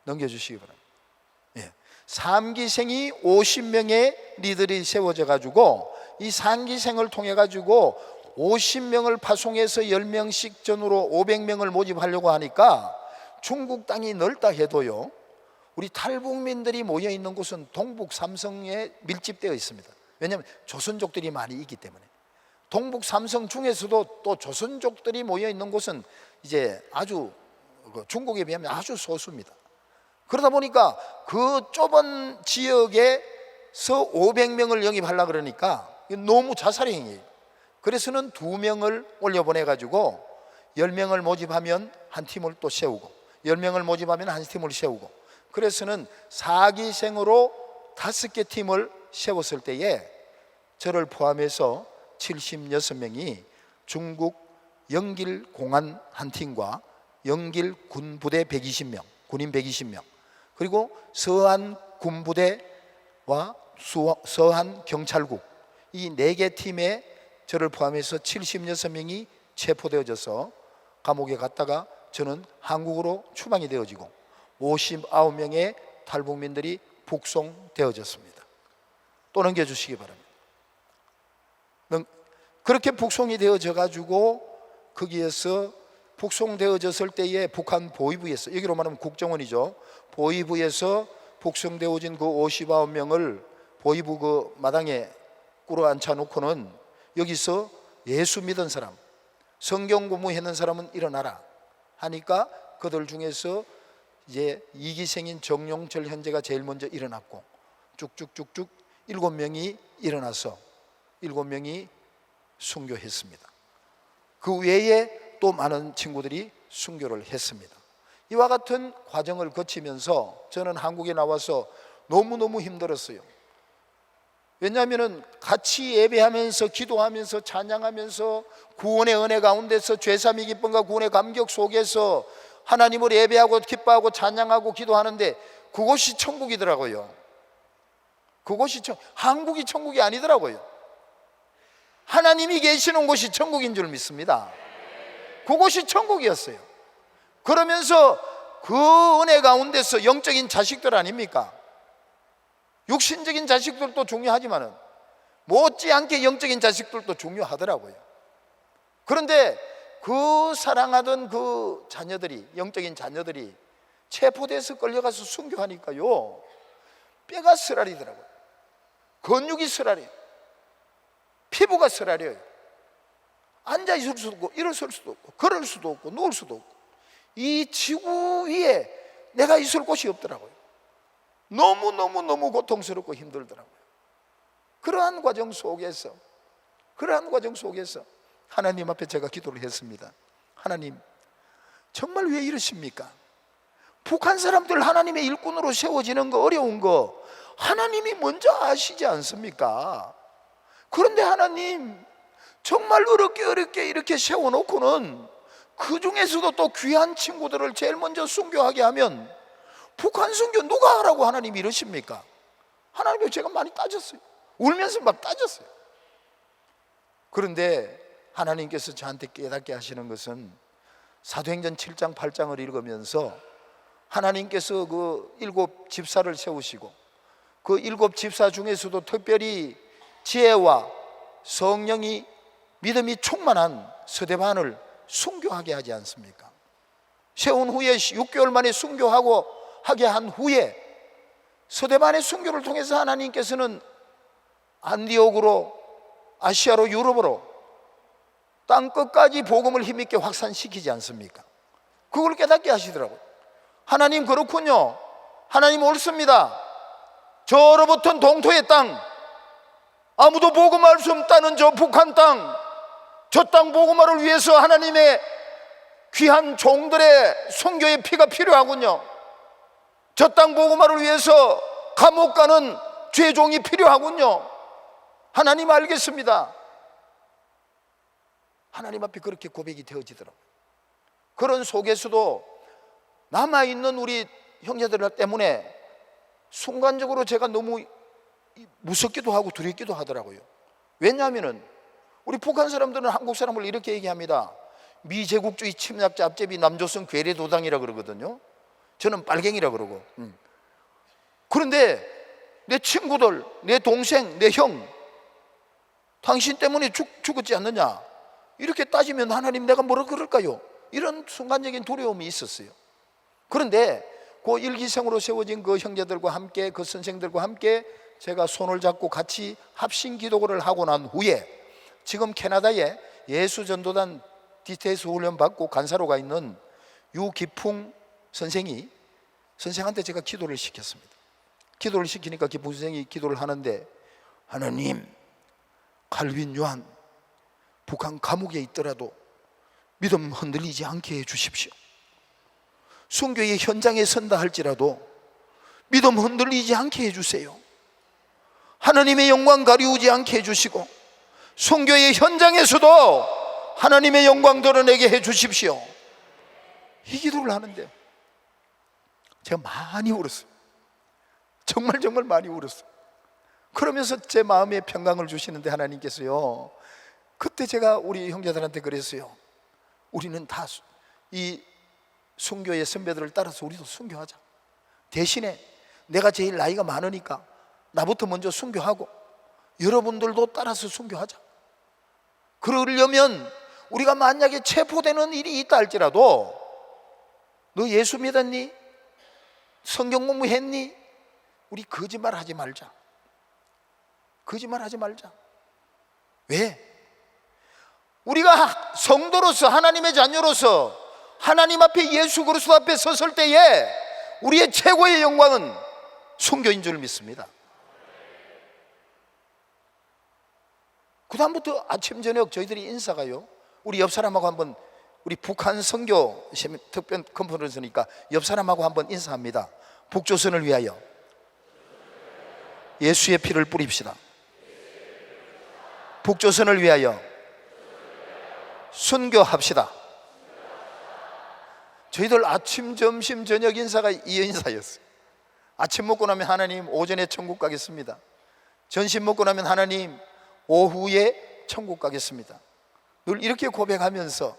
[SPEAKER 1] 넘겨주시기 바랍니다. 예. 3기생이 50명의 리더들이 세워져 가지고 이 3기생을 통해 가지고 50명을 파송해서 10명씩 전후로 500명을 모집하려고 하니까 중국 땅이 넓다 해도요, 우리 탈북민들이 모여 있는 곳은 동북 삼성에 밀집되어 있습니다. 왜냐하면 조선족들이 많이 있기 때문에. 동북 삼성 중에서도 또 조선족들이 모여 있는 곳은 이제 아주 중국에 비하면 아주 소수입니다. 그러다 보니까 그 좁은 지역에서 500명을 영입하려고 그러니까 너무 자살의 행위예요. 그래서는 2명을 올려보내가지고 10명을 모집하면 한 팀을 또 세우고 10명을 모집하면 한 팀을 세우고, 그래서는 4기생으로 5개 팀을 세웠을 때에 저를 포함해서 76명이 중국 영길공안 한 팀과 영길 군부대 120명, 군인 120명, 그리고 서한 군부대와 서한 경찰국, 이 4개 팀에 저를 포함해서 76명이 체포되어져서 감옥에 갔다가 저는 한국으로 추방이 되어지고 59명의 탈북민들이 북송되어졌습니다. 또 넘겨주시기 바랍니다. 그렇게 북송이 되어져 가지고 거기에서 북송되어졌을 때에 북한 보위부에서, 여기로 말하면 국정원이죠, 보위부에서 북송되어진 그 59명을 보위부 그 마당에 꿇어앉혀 놓고는 여기서 예수 믿은 사람, 성경 공부했는 사람은 일어나라 하니까 그들 중에서 이제 2기생인 정용철 현재가 제일 먼저 일어났고 쭉쭉쭉쭉 7명이 일어나서 7명이 순교했습니다. 그 외에 또 많은 친구들이 순교를 했습니다. 이와 같은 과정을 거치면서 저는 한국에 나와서 너무너무 힘들었어요. 왜냐하면 같이 예배하면서 기도하면서 찬양하면서 구원의 은혜 가운데서 죄사함의 기쁨과 구원의 감격 속에서 하나님을 예배하고 기뻐하고 찬양하고 기도하는데 그곳이 천국이더라고요. 그곳이 한국이 천국이 아니더라고요. 하나님이 계시는 곳이 천국인 줄 믿습니다. 그곳이 천국이었어요. 그러면서 그 은혜 가운데서 영적인 자식들 아닙니까? 육신적인 자식들도 중요하지만은 못지않게 영적인 자식들도 중요하더라고요. 그런데 그 사랑하던 그 자녀들이, 영적인 자녀들이 체포돼서 끌려가서 순교하니까요, 뼈가 쓰라리더라고요. 근육이 쓰라려요. 피부가 쓰라려요. 앉아 있을 수도 없고 일어설 수도 없고 걸을 수도 없고 누울 수도 없고 이 지구 위에 내가 있을 곳이 없더라고요. 너무 고통스럽고 힘들더라고요. 그러한 과정 속에서 하나님 앞에 제가 기도를 했습니다. 하나님, 정말 왜 이러십니까? 북한 사람들 하나님의 일꾼으로 세워지는 거 어려운 거 하나님이 먼저 아시지 않습니까? 그런데 하나님, 정말 어렵게 이렇게 세워놓고는 그 중에서도 또 귀한 친구들을 제일 먼저 순교하게 하면 북한 순교 누가 하라고 하나님이 이러십니까? 하나님이 제가 많이 따졌어요. 울면서 막 따졌어요. 그런데 하나님께서 저한테 깨닫게 하시는 것은 사도행전 7장 8장을 읽으면서 하나님께서 그 7 집사를 세우시고 그 7 집사 중에서도 특별히 지혜와 성령이 믿음이 충만한 스데반을 순교하게 하지 않습니까? 세운 후에 6개월 만에 순교하고 하게 한 후에 스데반의 순교를 통해서 하나님께서는 안디옥으로, 아시아로, 유럽으로 땅 끝까지 복음을 힘있게 확산시키지 않습니까? 그걸 깨닫게 하시더라고요. 하나님 그렇군요. 하나님 옳습니다. 저 얼어붙은 동토의 땅, 아무도 복음할 수 없다는 저 북한 땅, 저 땅 복음화를 위해서 하나님의 귀한 종들의 순교의 피가 필요하군요. 저 땅 복음화를 위해서 감옥 가는 죄종이 필요하군요. 하나님 알겠습니다. 하나님 앞에 그렇게 고백이 되어지더라고요. 그런 속에서도 남아있는 우리 형제들 때문에 순간적으로 제가 너무 무섭기도 하고 두렵기도 하더라고요. 왜냐하면 우리 북한 사람들은 한국 사람을 이렇게 얘기합니다. 미제국주의 침략자 앞제비 남조선 괴뢰도당이라 그러거든요. 저는 빨갱이라 그러고. 그런데 내 친구들, 내 동생, 내 형, 당신 때문에 죽었지 않느냐, 이렇게 따지면 하나님 내가 뭐라 그럴까요? 이런 순간적인 두려움이 있었어요. 그런데 그 일기생으로 세워진 그 형제들과 함께, 그 선생들과 함께 제가 손을 잡고 같이 합심 기도를 하고 난 후에 지금 캐나다에 예수전도단 DTS 훈련 받고 간사로 가 있는 유기풍 선생한테 제가 기도를 시켰습니다. 기도를 시키니까 기풍 선생이 기도를 하는데, 하나님, 칼빈 요한 북한 감옥에 있더라도 믿음 흔들리지 않게 해주십시오. 순교의 현장에 선다 할지라도 믿음 흔들리지 않게 해주세요. 하나님의 영광 가리우지 않게 해주시고 순교의 현장에서도 하나님의 영광 드러내게 해주십시오. 이 기도를 하는데 제가 많이 울었어요. 정말 많이 울었어요. 그러면서 제 마음에 평강을 주시는데 하나님께서요, 그때 제가 우리 형제들한테 그랬어요. 우리는 다 이 순교의 선배들을 따라서 우리도 순교하자. 대신에 내가 제일 나이가 많으니까 나부터 먼저 순교하고 여러분들도 따라서 순교하자. 그러려면 우리가 만약에 체포되는 일이 있다 할지라도 너 예수 믿었니? 성경 공부했니? 우리 거짓말 하지 말자. 거짓말 하지 말자. 왜? 우리가 성도로서, 하나님의 자녀로서 하나님 앞에, 예수 그리스도 앞에 섰을 때에 우리의 최고의 영광은 순교인 줄 믿습니다. 그 다음부터 아침 저녁 저희들이 인사가요, 우리 옆 사람하고 한번, 우리 북한 선교 특별 컨퍼런스니까 옆 사람하고 한번 인사합니다. 북조선을 위하여 예수의 피를 뿌립시다. 북조선을 위하여 순교합시다. 저희들 아침, 점심, 저녁 인사가 이 인사였어요. 아침 먹고 나면 하나님 오전에 천국 가겠습니다. 점심 먹고 나면 하나님 오후에 천국 가겠습니다. 늘 이렇게 고백하면서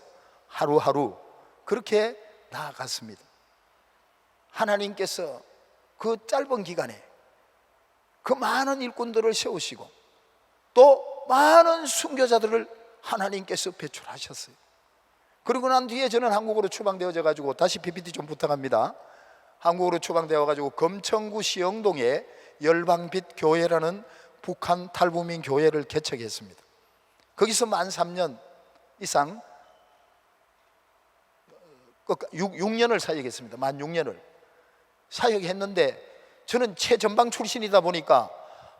[SPEAKER 1] 하루하루 그렇게 나아갔습니다. 하나님께서 그 짧은 기간에 그 많은 일꾼들을 세우시고 또 많은 순교자들을 하나님께서 배출하셨어요. 그리고 난 뒤에 저는 한국으로 추방되어져 가지고, 다시 PPT 좀 부탁합니다. 한국으로 추방되어 가지고 금천구 시영동에 열방빛 교회라는 북한 탈북민 교회를 개척했습니다. 거기서 만 3년 이상 6년을 사역했습니다. 만 6년을 사역했는데 저는 최전방 출신이다 보니까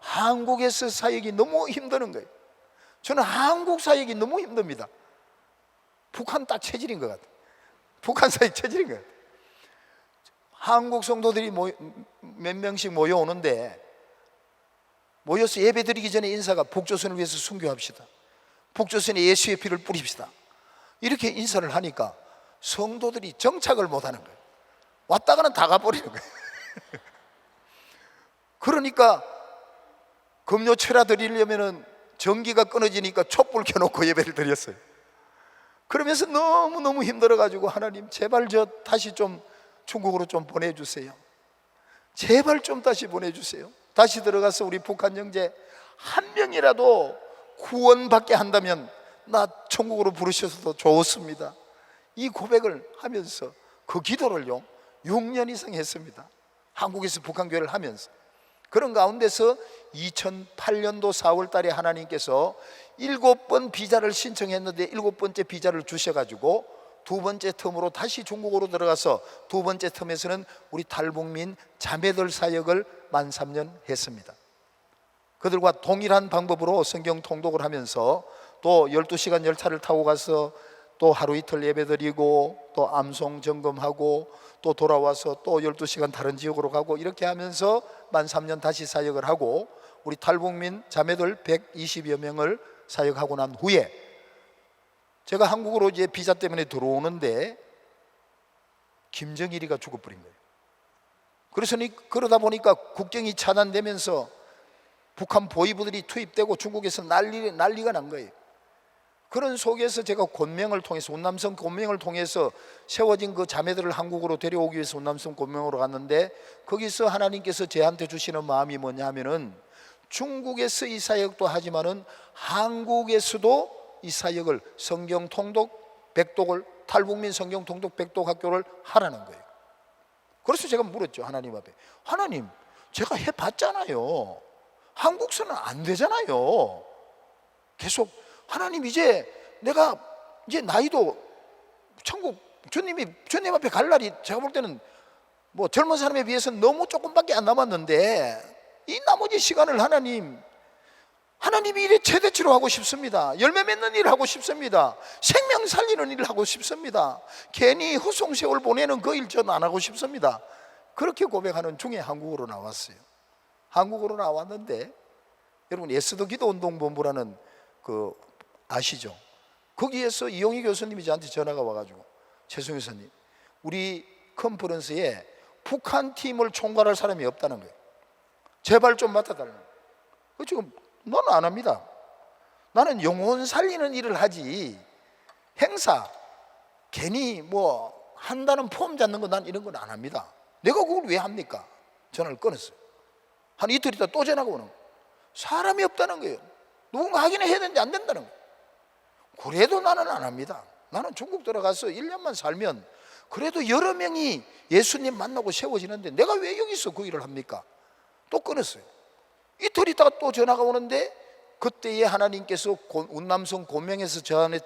[SPEAKER 1] 한국에서 사역이 너무 힘드는 거예요. 저는 한국 사역이 너무 힘듭니다. 북한 딱 체질인 것 같아요. 북한 사역 체질인 것 같아요. 한국 성도들이 몇 명씩 모여오는데, 모여서 예배 드리기 전에 인사가 북조선을 위해서 순교합시다. 북조선에 예수의 피를 뿌립시다. 이렇게 인사를 하니까 성도들이 정착을 못하는 거예요. 왔다가는 다 가버리는 거예요. 그러니까 금요철야 드리려면은 전기가 끊어지니까 촛불 켜놓고 예배를 드렸어요. 그러면서 너무너무 힘들어가지고, 하나님 제발 저 다시 좀 중국으로 좀 보내주세요. 제발 좀 다시 보내주세요. 다시 들어가서 우리 북한 형제 한 명이라도 구원받게 한다면 나 천국으로 부르셔서도 좋습니다. 이 고백을 하면서 그 기도를요 6년 이상 했습니다. 한국에서 북한교회를 하면서. 그런 가운데서 2008년도 4월 달에 하나님께서 7번 비자를 신청했는데 7번째 비자를 주셔가지고 두 번째 텀으로 다시 중국으로 들어가서 두 번째 텀에서는 우리 탈북민 자매들 사역을 만 3년 했습니다. 그들과 동일한 방법으로 성경 통독을 하면서 또 12시간 열차를 타고 가서 또 하루 이틀 예배드리고 또 암송 점검하고 또 돌아와서 또 12시간 다른 지역으로 가고 이렇게 하면서 만 3년 다시 사역을 하고 우리 탈북민 자매들 120여 명을 사역하고 난 후에 제가 한국으로 이제 비자 때문에 들어오는데 김정일이가 죽어버린 거예요. 그래서 그러다 보니까 국경이 차단되면서 북한 보위부들이 투입되고 중국에서 난리가 난 거예요. 그런 속에서 제가 권명을 통해서 운남성 권명을 통해서 세워진 그 자매들을 한국으로 데려오기 위해서 운남성 권명으로 갔는데 거기서 하나님께서 저한테 주시는 마음이 뭐냐 하면은 중국에서 이 사역도 하지만은 한국에서도 이 사역을 성경 통독 백독을 탈북민 성경 통독 백독 학교를 하라는 거예요. 그래서 제가 물었죠. 하나님 앞에. 하나님, 제가 해봤잖아요. 한국서는 안 되잖아요. 계속 하나님 이제 내가 이제 나이도 천국 주님 앞에 갈 날이 제가 볼 때는 뭐 젊은 사람에 비해서는 너무 조금밖에 안 남았는데 이 나머지 시간을 하나님이 일에 최대치로 하고 싶습니다. 열매 맺는 일을 하고 싶습니다. 생명 살리는 일을 하고 싶습니다. 괜히 허송세월 보내는 그 일 전 안 하고 싶습니다. 그렇게 고백하는 중에 한국으로 나왔어요. 한국으로 나왔는데 여러분 예스더 기도운동본부라는 그 아시죠? 거기에서 이용희 교수님이 저한테 전화가 와가지고 최승희 교수님 우리 컨퍼런스에 북한 팀을 총괄할 사람이 없다는 거예요. 제발 좀 맡아달라는 거예요. 지금 너는 안 합니다. 나는 영혼 살리는 일을 하지 행사 괜히 뭐 한다는 폼 잡는 거 난 이런 건 안 합니다. 내가 그걸 왜 합니까? 전화를 끊었어요. 한 이틀 있다 또 전화가 오는 거예요. 사람이 없다는 거예요. 누군가 하기는 해야 되는데 안 된다는 거예요. 그래도 나는 안 합니다. 나는 중국 들어가서 1년만 살면 그래도 여러 명이 예수님 만나고 세워지는데 내가 왜 여기서 그 일을 합니까? 또 끊었어요. 이틀 있다가 또 전화가 오는데 그때에 하나님께서 운남성 고명에서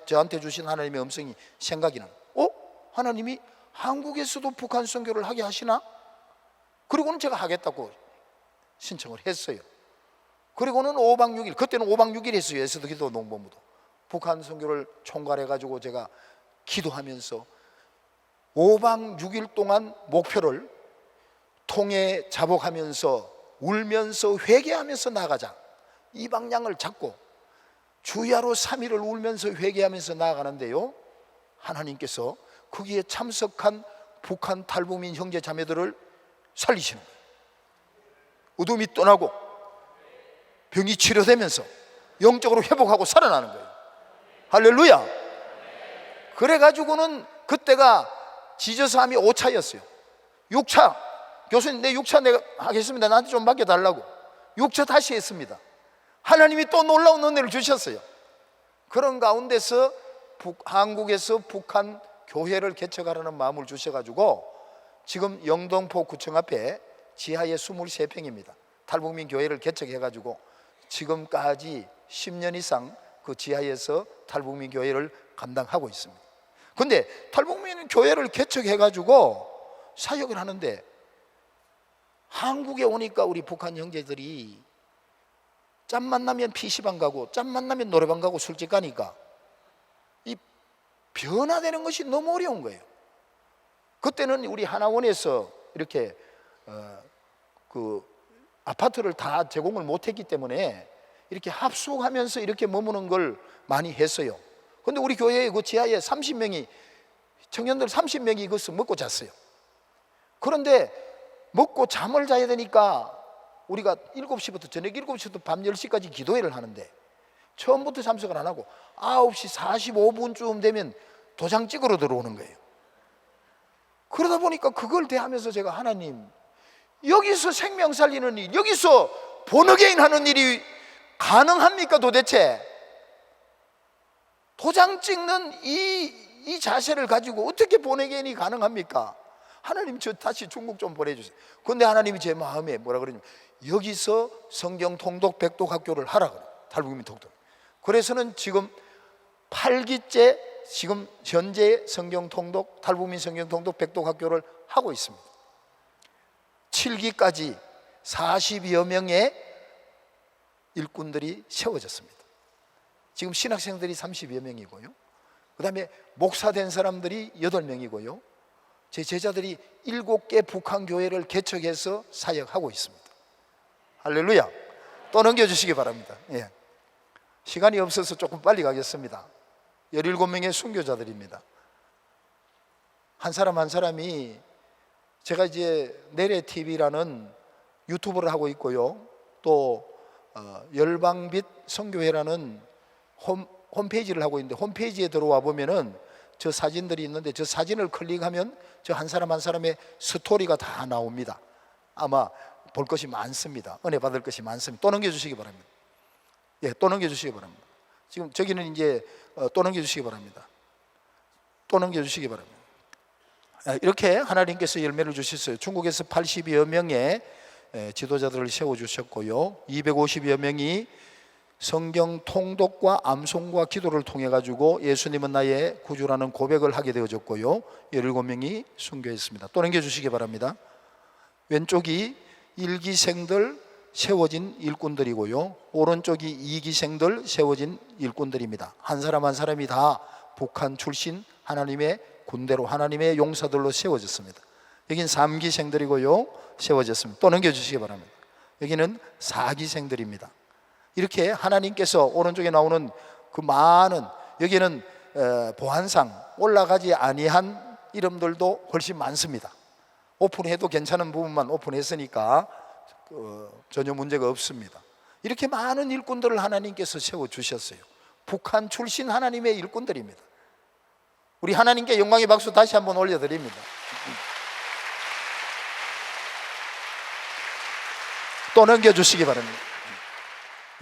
[SPEAKER 1] 저한테 주신 하나님의 음성이 생각이 나요. 하나님이 한국에서도 북한 선교를 하게 하시나? 그리고는 제가 하겠다고 신청을 했어요. 그리고는 5박 6일, 그때는 5박 6일 했어요. 에스더 기도 농본부도 북한 선교를 총괄해가지고 제가 기도하면서 5박 6일 동안 목표를 통해 자복하면서 울면서 회개하면서 나가자 이 방향을 잡고 주야로 3일을 울면서 회개하면서 나아가는데요, 하나님께서 거기에 참석한 북한 탈북민 형제 자매들을 살리시는 거예요. 어둠이 떠나고 병이 치료되면서 영적으로 회복하고 살아나는 거예요. 할렐루야. 그래가지고는 그때가 지저스함이 5차였어요 6차 교수님 내 6차 내가 하겠습니다. 나한테 좀 맡겨달라고 6차 다시 했습니다. 하나님이 또 놀라운 은혜를 주셨어요. 그런 가운데서 한국에서 북한 교회를 개척하라는 마음을 주셔가지고 지금 영등포 구청 앞에 지하에 23평입니다 탈북민 교회를 개척해가지고 지금까지 10년 이상 그 지하에서 탈북민 교회를 감당하고 있습니다. 근데 탈북민 교회를 개척해가지고 사역을 하는데 한국에 오니까 우리 북한 형제들이 짬만 나면 PC방 가고 짬만 나면 노래방 가고 술집 가니까 이 변화되는 것이 너무 어려운 거예요. 그때는 우리 하나원에서 이렇게 그 아파트를 다 제공을 못했기 때문에 이렇게 합숙하면서 이렇게 머무는 걸 많이 했어요. 근데 우리 교회의 그 지하에 30명이 청년들 30명이 이것을 먹고 잤어요. 그런데 먹고 잠을 자야 되니까 우리가 7시부터 저녁 7시부터 밤 10시까지 기도회를 하는데 처음부터 참석을 안 하고 9시 45분쯤 되면 도장 찍으러 들어오는 거예요. 그러다 보니까 그걸 대하면서 제가 하나님 여기서 생명 살리는 일, 여기서 본어게인 하는 일이 가능합니까 도대체? 도장 찍는 이 자세를 가지고 어떻게 본어게인이 가능합니까? 하나님 저 다시 중국 좀 보내주세요. 그런데 하나님이 제 마음에 뭐라 그러냐면 여기서 성경 통독 백독 학교를 하라 그래요. 탈북민 독독. 그래서는 지금 8기째 지금 현재 성경 통독 탈북민 성경 통독 백독 학교를 하고 있습니다. 7기까지 40여 명의 일꾼들이 세워졌습니다. 지금 신학생들이 30여 명이고요. 그 다음에 목사 된 사람들이 8명이고요. 제 제자들이 7개 북한 교회를 개척해서 사역하고 있습니다. 할렐루야. 또 넘겨주시기 바랍니다. 예. 시간이 없어서 조금 빨리 가겠습니다. 17명의 순교자들입니다. 한 사람 한 사람이, 제가 이제 내래TV라는 유튜브를 하고 있고요. 또 열방빛 선교회라는 홈페이지를 하고 있는데, 홈페이지에 들어와 보면은 저 사진들이 있는데, 저 사진을 클릭하면 저 한 사람 한 사람의 스토리가 다 나옵니다. 아마 볼 것이 많습니다. 은혜 받을 것이 많습니다. 또 넘겨주시기 바랍니다. 예, 또 넘겨주시기 바랍니다. 지금 저기는 이제 또 넘겨주시기 바랍니다. 또 넘겨주시기 바랍니다. 이렇게 하나님께서 열매를 주셨어요. 중국에서 80여 명의 지도자들을 세워주셨고요. 250여 명이 성경 통독과 암송과 기도를 통해 가지고 예수님은 나의 구주라는 고백을 하게 되어졌고요. 17명이 순교했습니다. 또 넘겨주시기 바랍니다. 왼쪽이 1기생들 세워진 일꾼들이고요, 오른쪽이 2기생들 세워진 일꾼들입니다. 한 사람 한 사람이 다 북한 출신 하나님의 군대로, 하나님의 용사들로 세워졌습니다. 여기는 3기생들이고요, 세워졌습니다. 또 넘겨주시기 바랍니다. 여기는 4기생들입니다. 이렇게 하나님께서 오른쪽에 나오는 그 많은, 여기는 보안상 올라가지 아니한 이름들도 훨씬 많습니다. 오픈해도 괜찮은 부분만 오픈했으니까 전혀 문제가 없습니다. 이렇게 많은 일꾼들을 하나님께서 세워주셨어요. 북한 출신 하나님의 일꾼들입니다. 우리 하나님께 영광의 박수 다시 한번 올려드립니다. 또 넘겨주시기 바랍니다.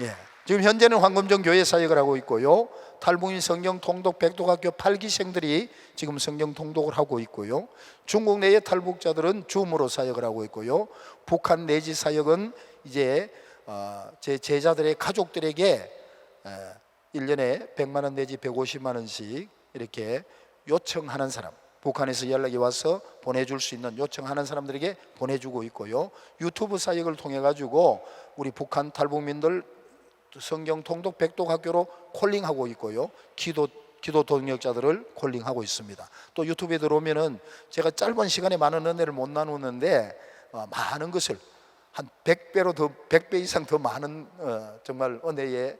[SPEAKER 1] 예. 지금 현재는 황금정 교회 사역을 하고 있고요, 탈북민 성경 통독 백독학교 8기생들이 지금 성경 통독을 하고 있고요, 중국 내의 탈북자들은 줌으로 사역을 하고 있고요, 북한 내지 사역은 이제 제 제자들의 가족들에게 1년에 100만 원 내지 150만 원씩 이렇게 요청하는 사람, 북한에서 연락이 와서 보내줄 수 있는 요청하는 사람들에게 보내주고 있고요, 유튜브 사역을 통해 가지고 우리 북한 탈북민들 성경 통독 백독학교로 콜링하고 있고요, 기도 동역자들을 콜링하고 있습니다. 또 유튜브에 들어오면은 제가 짧은 시간에 많은 은혜를 못 나누는데 많은 것을 한 100배로 더, 100배 이상 더 많은 정말 은혜의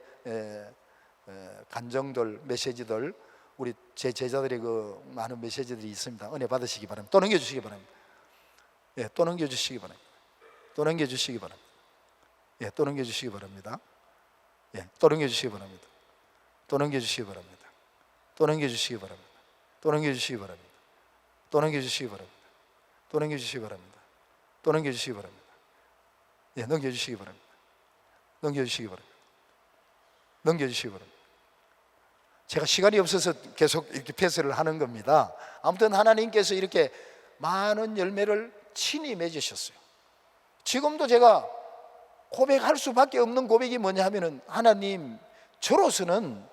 [SPEAKER 1] 간정들, 메시지들, 우리 제 제자들의 그 많은 메시지들이 있습니다. 은혜 받으시기 바랍니다. 또 넘겨주시기 바랍니다. 예, 또 넘겨주시기 바랍니다. 또 넘겨주시기 바랍니다. 예, 또 넘겨주시기 바랍니다. 예, 또 넘겨주시기 바랍니다. 또 넘겨주시기 바랍니다. 또 넘겨주시기 바랍니다. 또 넘겨주시기 바랍니다. 또 넘겨주시기 바랍니다. 또 넘겨주시기 바랍니다. 또 넘겨주시기 바랍니다. 예, 넘겨주시기 바랍니다. 넘겨주시기 바랍니다. 넘겨주시기 바랍니다. 제가 시간이 없어서 계속 이렇게 패스를 하는 겁니다. 아무튼 하나님께서 이렇게 많은 열매를 친히 맺으셨어요. 지금도 제가 고백할 수밖에 없는 고백이 뭐냐 하면은, 하나님, 저로서는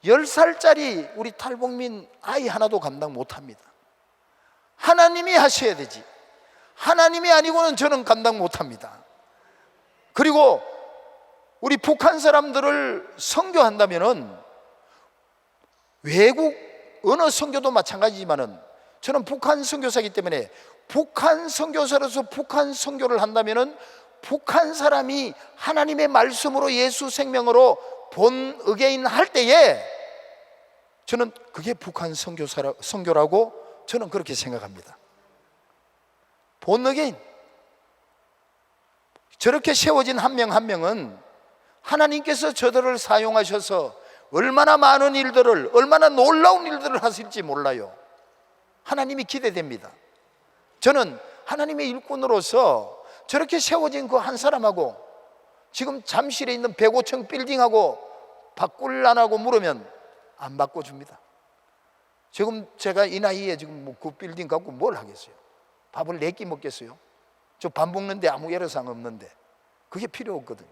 [SPEAKER 1] 10살짜리 우리 탈북민 아이 하나도 감당 못합니다. 하나님이 하셔야 되지, 하나님이 아니고는 저는 감당 못합니다. 그리고 우리 북한 사람들을 선교한다면은, 외국 어느 선교도 마찬가지지만은, 저는 북한 선교사이기 때문에 북한 선교사로서 북한 선교를 한다면은 북한 사람이 하나님의 말씀으로 예수 생명으로 본 어게인 할 때에 저는 그게 북한 선교라고 저는 그렇게 생각합니다. 본 어게인, 저렇게 세워진 한 명 한 명은 하나님께서 저들을 사용하셔서 얼마나 많은 일들을, 얼마나 놀라운 일들을 하실지 몰라요. 하나님이 기대됩니다. 저는 하나님의 일꾼으로서 저렇게 세워진 그 한 사람하고 지금 잠실에 있는 105층 빌딩하고 바꿀라고 물으면 안 바꿔줍니다. 지금 제가 이 나이에 지금 뭐 그 빌딩 갖고 뭘 하겠어요? 밥을 4끼 먹겠어요? 저 밥 먹는데 아무 애로사항 없는데 그게 필요 없거든요.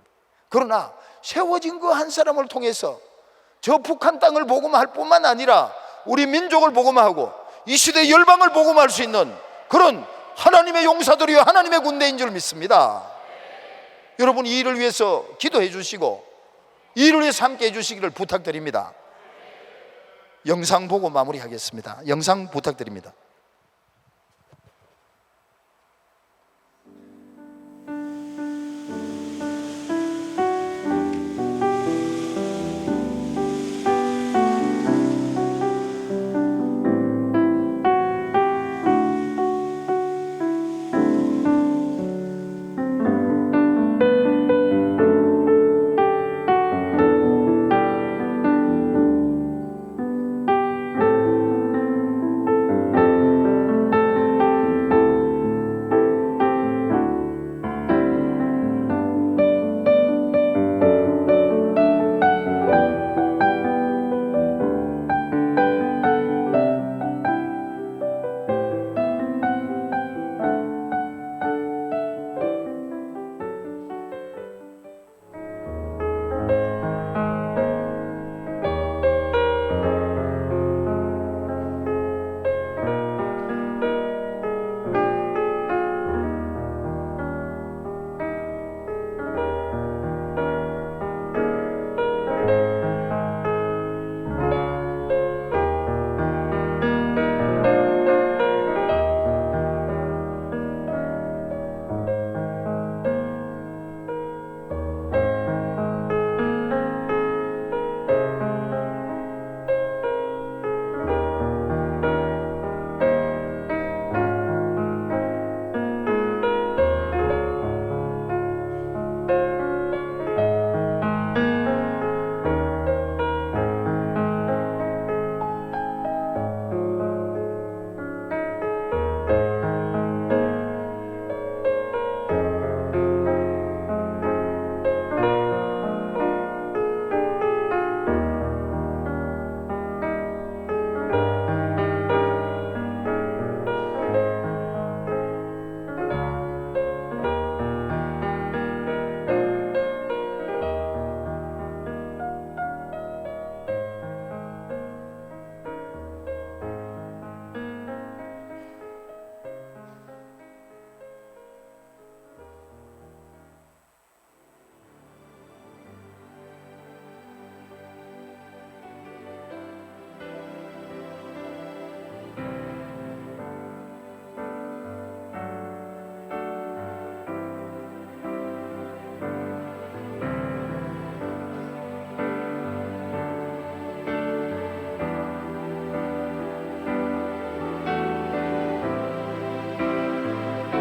[SPEAKER 1] 그러나 세워진 그 한 사람을 통해서 저 북한 땅을 복음할 뿐만 아니라 우리 민족을 복음하고 이 시대 열방을 복음할 수 있는 그런 하나님의 용사들이요 하나님의 군대인 줄 믿습니다. 여러분 이 일을 위해서 기도해 주시고 이 일을 위해서 함께 해 주시기를 부탁드립니다. 영상 보고 마무리하겠습니다. 영상 부탁드립니다.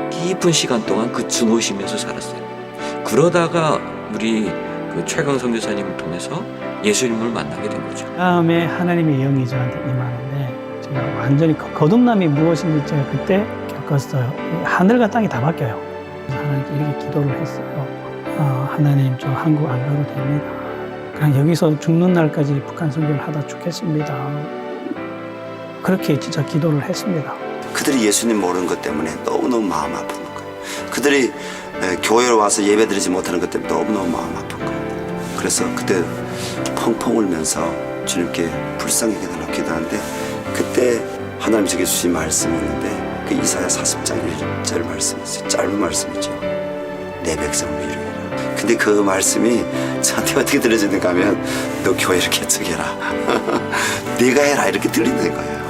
[SPEAKER 2] 깊은 시간 동안 그 주무시면서 살았어요. 그러다가 우리 그 최강 선교사님을 통해서 예수님을 만나게 된 거죠.
[SPEAKER 3] 다음에 하나님의 영이 저한테 임하는데 제가 완전히 거듭남이 무엇인지 제가 그때 겪었어요. 하늘과 땅이 다 바뀌어요. 하나님께 이렇게 기도를 했어요. 하나님, 저 한국 안 가도 됩니다. 그냥 여기서 죽는 날까지 북한 선교를 하다 죽겠습니다. 그렇게 진짜 기도를 했습니다.
[SPEAKER 4] 그들이 예수님 모르는 것 때문에 너무너무 마음 아픈 거예요. 그들이 교회로 와서 예배드리지 못하는 것 때문에 너무너무 마음 아픈 거예요. 그래서 그때 펑펑 울면서 주님께 불쌍히 해달라고 기도하는데, 그때 하나님 제게 주신 말씀이 있는데 그 이사야 40장 1절 말씀이 있어요. 짧은 말씀이죠. 내 백성을 위로해라. 근데 그 말씀이 저한테 어떻게 들려지는가 하면, 너 교회를 개척해라. 네가 해라, 이렇게 들리는 거예요.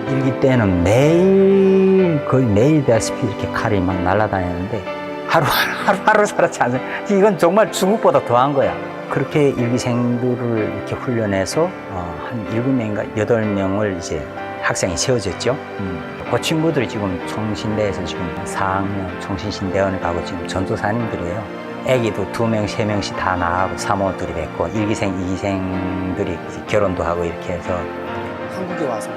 [SPEAKER 5] 일기 때는 매일, 거의 매일다시피 이렇게 칼이 막 날아다녔는데 하루 살았지 않아요. 이건 정말 중국보다 더한 거야. 그렇게 일기생들을 이렇게 훈련해서 한 7명인가 8명을 이제 학생이 세워졌죠. 그 친구들이 지금 총신대에서 지금 4학년 총신신대원을 가고 지금 전도사님들이에요. 애기도 2명, 3명씩 다 나가고 사모들이 됐고, 1기생, 2기생들이 이제 결혼도 하고 이렇게 해서
[SPEAKER 6] 한국에 와서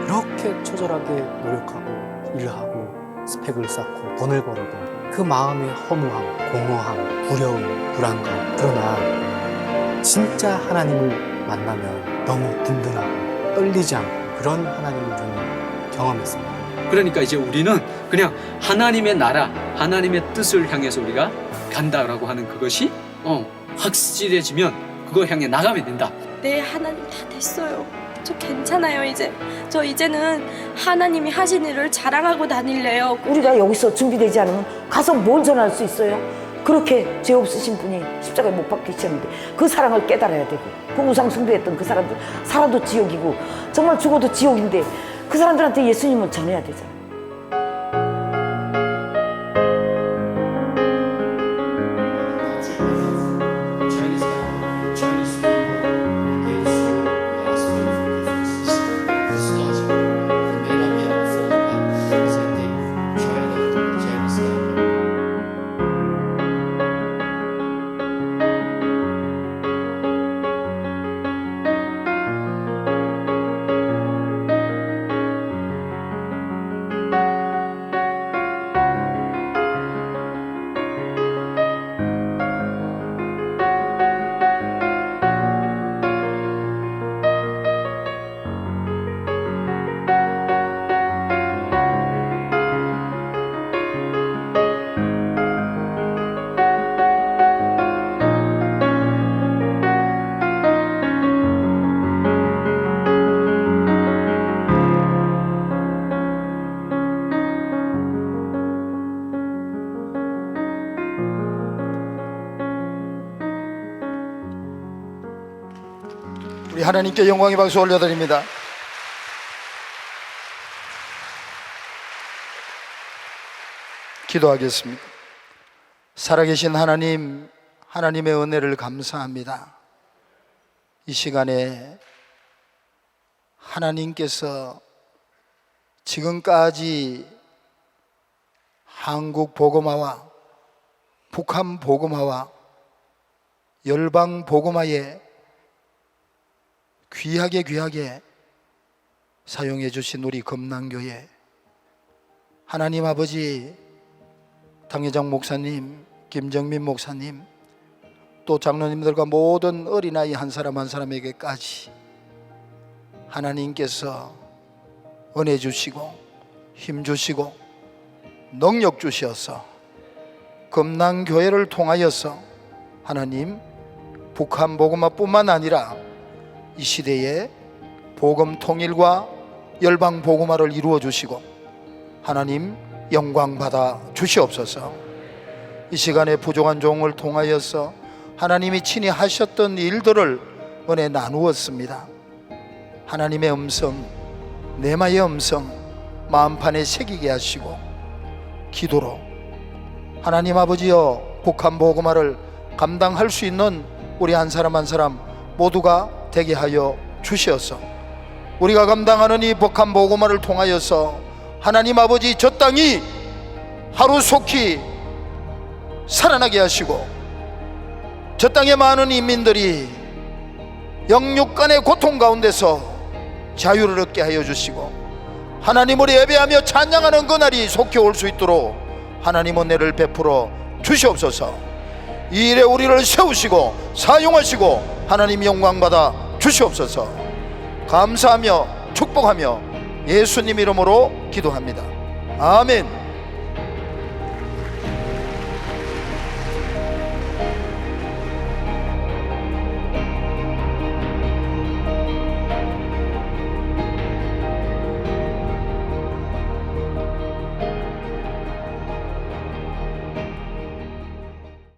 [SPEAKER 6] 이렇게 처절하게 노력하고 일하고 스펙을 쌓고 돈을 벌어도 그 마음의 허무함, 공허함, 두려움, 불안감, 그러나 진짜 하나님을 만나면 너무 든든하고 떨리지 않고 그런 하나님을 저는 경험했습니다.
[SPEAKER 7] 그러니까 이제 우리는 그냥 하나님의 나라, 하나님의 뜻을 향해서 우리가 간다라고 하는 그것이 확실해지면 그거 향해 나가면 된다.
[SPEAKER 8] 네, 하나님 다 됐어요. 저 괜찮아요. 저 이제는 하나님이 하신 일을 자랑하고 다닐래요.
[SPEAKER 9] 우리가 여기서 준비되지 않으면 가서 뭘 전할 수 있어요? 그렇게 죄 없으신 분이 십자가에 못 박히셨는데 그 사랑을 깨달아야 되고, 그 우상 숭배했던 그 사람들 살아도 지옥이고 정말 죽어도 지옥인데 그 사람들한테 예수님을 전해야 되잖아요.
[SPEAKER 1] 우리 하나님께 영광의 박수 올려드립니다. 기도하겠습니다. 살아계신 하나님, 하나님의 은혜를 감사합니다. 이 시간에 하나님께서 지금까지 한국 복음화와 북한 복음화와 열방 복음화에 귀하게 사용해 주신 우리 금남교회, 하나님 아버지 당회장 목사님, 김정민 목사님, 또 장로님들과 모든 어린아이 한 사람 한 사람에게까지 하나님께서 은혜 주시고 힘 주시고 능력 주셔서 금남교회를 통하여서 하나님 북한 복음화뿐만 아니라 이 시대에 복음 통일과 열방 복음화를 이루어 주시고 하나님 영광 받아 주시옵소서. 이 시간에 부족한 종을 통하여서 하나님이 친히 하셨던 일들을 은혜 나누었습니다. 하나님의 음성, 내마의 음성 마음판에 새기게 하시고 기도로 하나님 아버지여 북한 복음화를 감당할 수 있는 우리 한 사람 한 사람 모두가 되게 하여 주시옵소서. 우리가 감당하는 이 북한 복음화를 통하여서 하나님 아버지 저 땅이 하루속히 살아나게 하시고 저 땅의 많은 인민들이 영육간의 고통 가운데서 자유를 얻게 하여 주시고 하나님을 예배하며 찬양하는 그날이 속히 올 수 있도록 하나님 은혜를 베풀어 주시옵소서. 이 일에 우리를 세우시고 사용하시고 하나님 영광 받아 주시옵소서. 감사하며 축복하며 예수님 이름으로 기도합니다. 아멘.